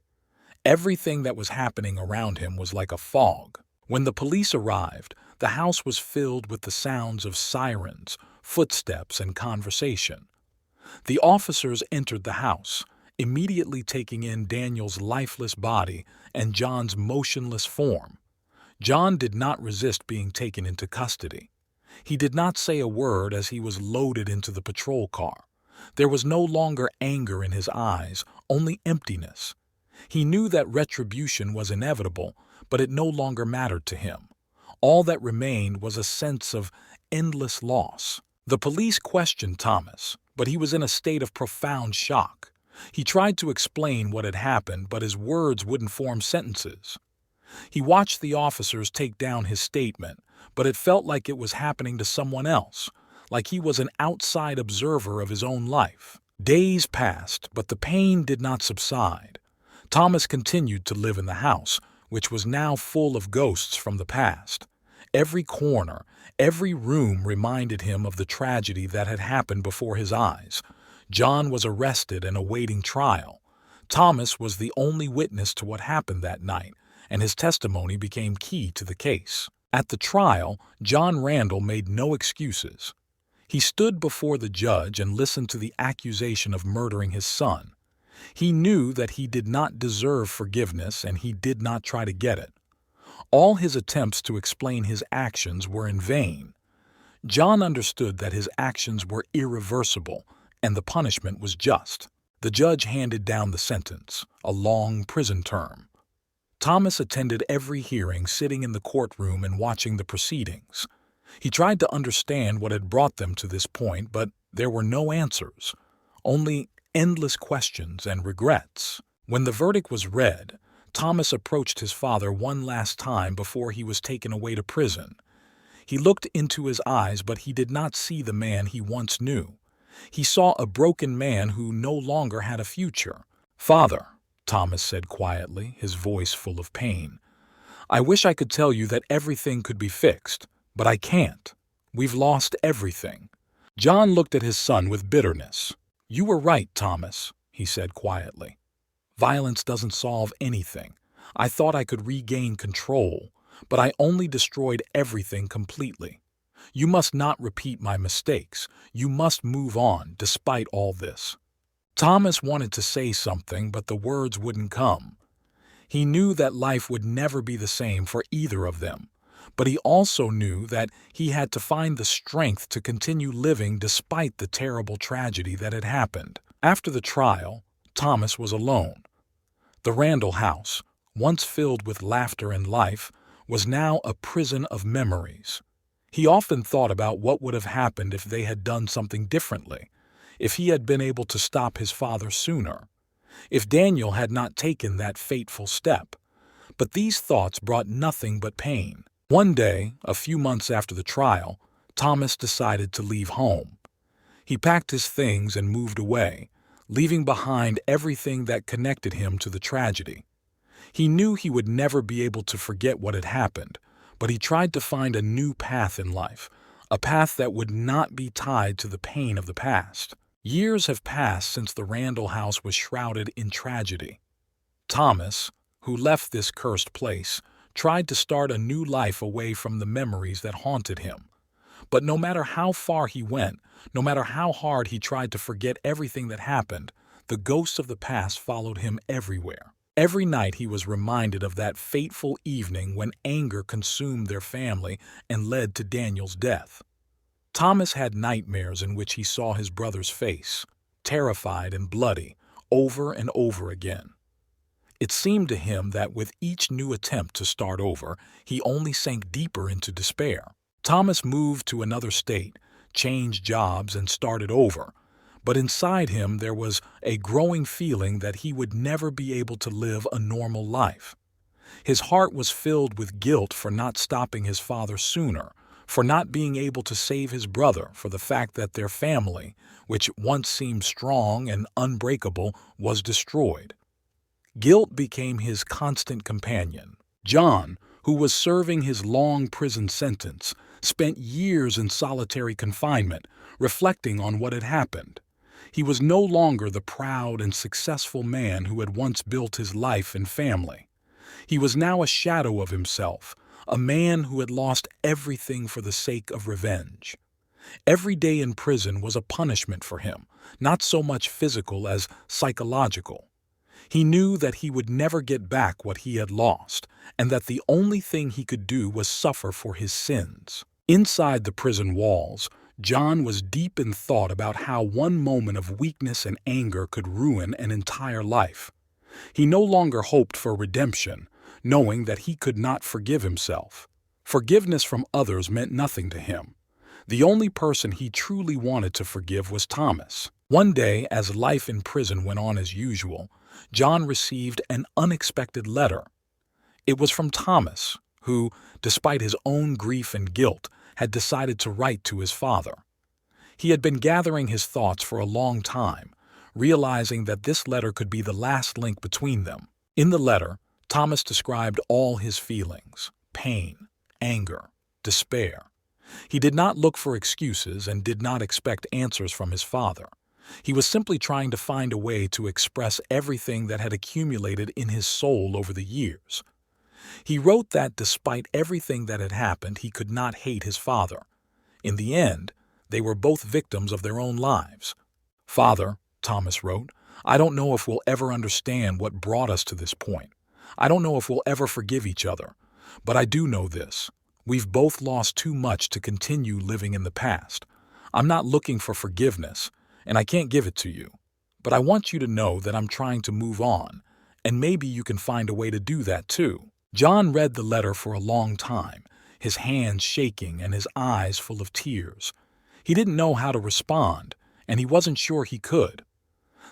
Everything that was happening around him was like a fog. When the police arrived, the house was filled with the sounds of sirens, footsteps, and conversation. The officers entered the house, immediately taking in Daniel's lifeless body and John's motionless form. John did not resist being taken into custody. He did not say a word as he was loaded into the patrol car. There was no longer anger in his eyes, only emptiness. He knew that retribution was inevitable, but it no longer mattered to him. All that remained was a sense of endless loss. The police questioned Thomas, but he was in a state of profound shock. He tried to explain what had happened, but his words wouldn't form sentences. He watched the officers take down his statement, but it felt like it was happening to someone else, like he was an outside observer of his own life. Days passed, but the pain did not subside. Thomas continued to live in the house, which was now full of ghosts from the past. Every corner, every room reminded him of the tragedy that had happened before his eyes. John was arrested and awaiting trial. Thomas was the only witness to what happened that night, and his testimony became key to the case. At the trial, John Randall made no excuses. He stood before the judge and listened to the accusation of murdering his son. He knew that he did not deserve forgiveness, and he did not try to get it. All his attempts to explain his actions were in vain. John understood that his actions were irreversible, and the punishment was just. The judge handed down the sentence, a long prison term. Thomas attended every hearing, sitting in the courtroom and watching the proceedings. He tried to understand what had brought them to this point, but there were no answers, only endless questions and regrets. When the verdict was read, Thomas approached his father one last time before he was taken away to prison. He looked into his eyes, but he did not see the man he once knew. He saw a broken man who no longer had a future. "Father," Thomas said quietly, his voice full of pain, "I wish I could tell you that everything could be fixed, but I can't. We've lost everything." John looked at his son with bitterness. "You were right, Thomas," he said quietly. "Violence doesn't solve anything. I thought I could regain control, but I only destroyed everything completely. You must not repeat my mistakes. You must move on, despite all this." Thomas wanted to say something, but the words wouldn't come. He knew that life would never be the same for either of them, but he also knew that he had to find the strength to continue living despite the terrible tragedy that had happened. After the trial, Thomas was alone. The Randall house, once filled with laughter and life, was now a prison of memories. He often thought about what would have happened if they had done something differently, if he had been able to stop his father sooner, if Daniel had not taken that fateful step. But these thoughts brought nothing but pain. One day, a few months after the trial, Thomas decided to leave home. He packed his things and moved away, leaving behind everything that connected him to the tragedy. He knew he would never be able to forget what had happened, but he tried to find a new path in life, a path that would not be tied to the pain of the past. Years have passed since the Randall house was shrouded in tragedy. Thomas, who left this cursed place, tried to start a new life away from the memories that haunted him. But no matter how far he went, no matter how hard he tried to forget everything that happened, the ghosts of the past followed him everywhere. Every night he was reminded of that fateful evening when anger consumed their family and led to Daniel's death. Thomas had nightmares in which he saw his brother's face, terrified and bloody, over and over again. It seemed to him that with each new attempt to start over, he only sank deeper into despair. Thomas moved to another state, changed jobs, and started over. But inside him there was a growing feeling that he would never be able to live a normal life. His heart was filled with guilt for not stopping his father sooner, for not being able to save his brother, for the fact that their family, which once seemed strong and unbreakable, was destroyed. Guilt became his constant companion. John, who was serving his long prison sentence, spent years in solitary confinement, reflecting on what had happened. He was no longer the proud and successful man who had once built his life and family. He was now a shadow of himself, a man who had lost everything for the sake of revenge. Every day in prison was a punishment for him, not so much physical as psychological. He knew that he would never get back what he had lost, and that the only thing he could do was suffer for his sins. Inside the prison walls, John was deep in thought about how one moment of weakness and anger could ruin an entire life. He no longer hoped for redemption, knowing that he could not forgive himself. Forgiveness from others meant nothing to him. The only person he truly wanted to forgive was Thomas. One day, as life in prison went on as usual, John received an unexpected letter. It was from Thomas, who, despite his own grief and guilt, had decided to write to his father. He had been gathering his thoughts for a long time, realizing that this letter could be the last link between them. In the letter, Thomas described all his feelings: pain, anger, despair. He did not look for excuses and did not expect answers from his father. He was simply trying to find a way to express everything that had accumulated in his soul over the years. He wrote that despite everything that had happened, he could not hate his father. In the end, they were both victims of their own lives. "Father," Thomas wrote, "I don't know if we'll ever understand what brought us to this point. I don't know if we'll ever forgive each other. But I do know this. We've both lost too much to continue living in the past. I'm not looking for forgiveness, and I can't give it to you. But I want you to know that I'm trying to move on, and maybe you can find a way to do that too." John read the letter for a long time, his hands shaking and his eyes full of tears. He didn't know how to respond, and he wasn't sure he could.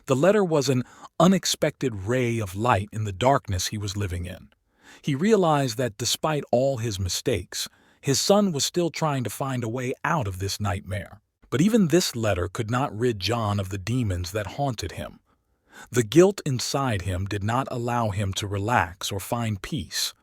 The letter was an unexpected ray of light in the darkness he was living in. He realized that despite all his mistakes, his son was still trying to find a way out of this nightmare. But even this letter could not rid John of the demons that haunted him. The guilt inside him did not allow him to relax or find peace.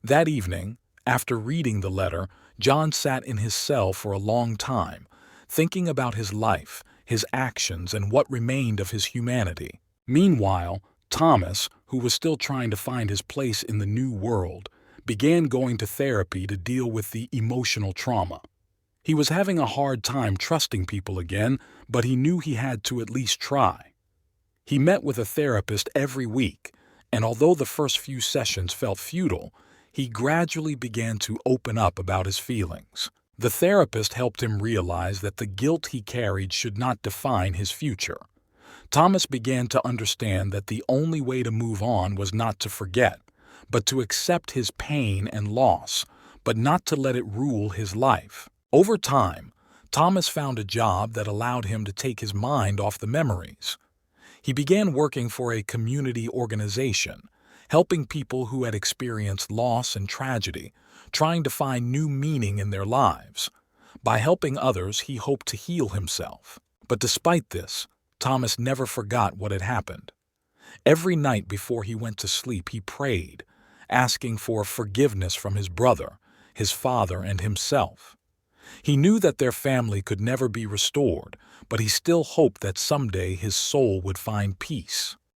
That evening, after reading the letter, John sat in his cell for a long time, thinking about his life, his actions, and what remained of his humanity. Meanwhile, Thomas, who was still trying to find his place in the new world, began going to therapy to deal with the emotional trauma. He was having a hard time trusting people again, but he knew he had to at least try. He met with a therapist every week, and although the first few sessions felt futile, he gradually began to open up about his feelings. The therapist helped him realize that the guilt he carried should not define his future. Thomas began to understand that the only way to move on was not to forget, but to accept his pain and loss, but not to let it rule his life. Over time, Thomas found a job that allowed him to take his mind off the memories. He began working for a community organization, helping people who had experienced loss and tragedy, trying to find new meaning in their lives. By helping others, he hoped to heal himself. But despite this, Thomas never forgot what had happened. Every night before he went to sleep, he prayed, asking for forgiveness from his brother, his father, and himself. He knew that their family could never be restored, but he still hoped that someday his soul would find peace.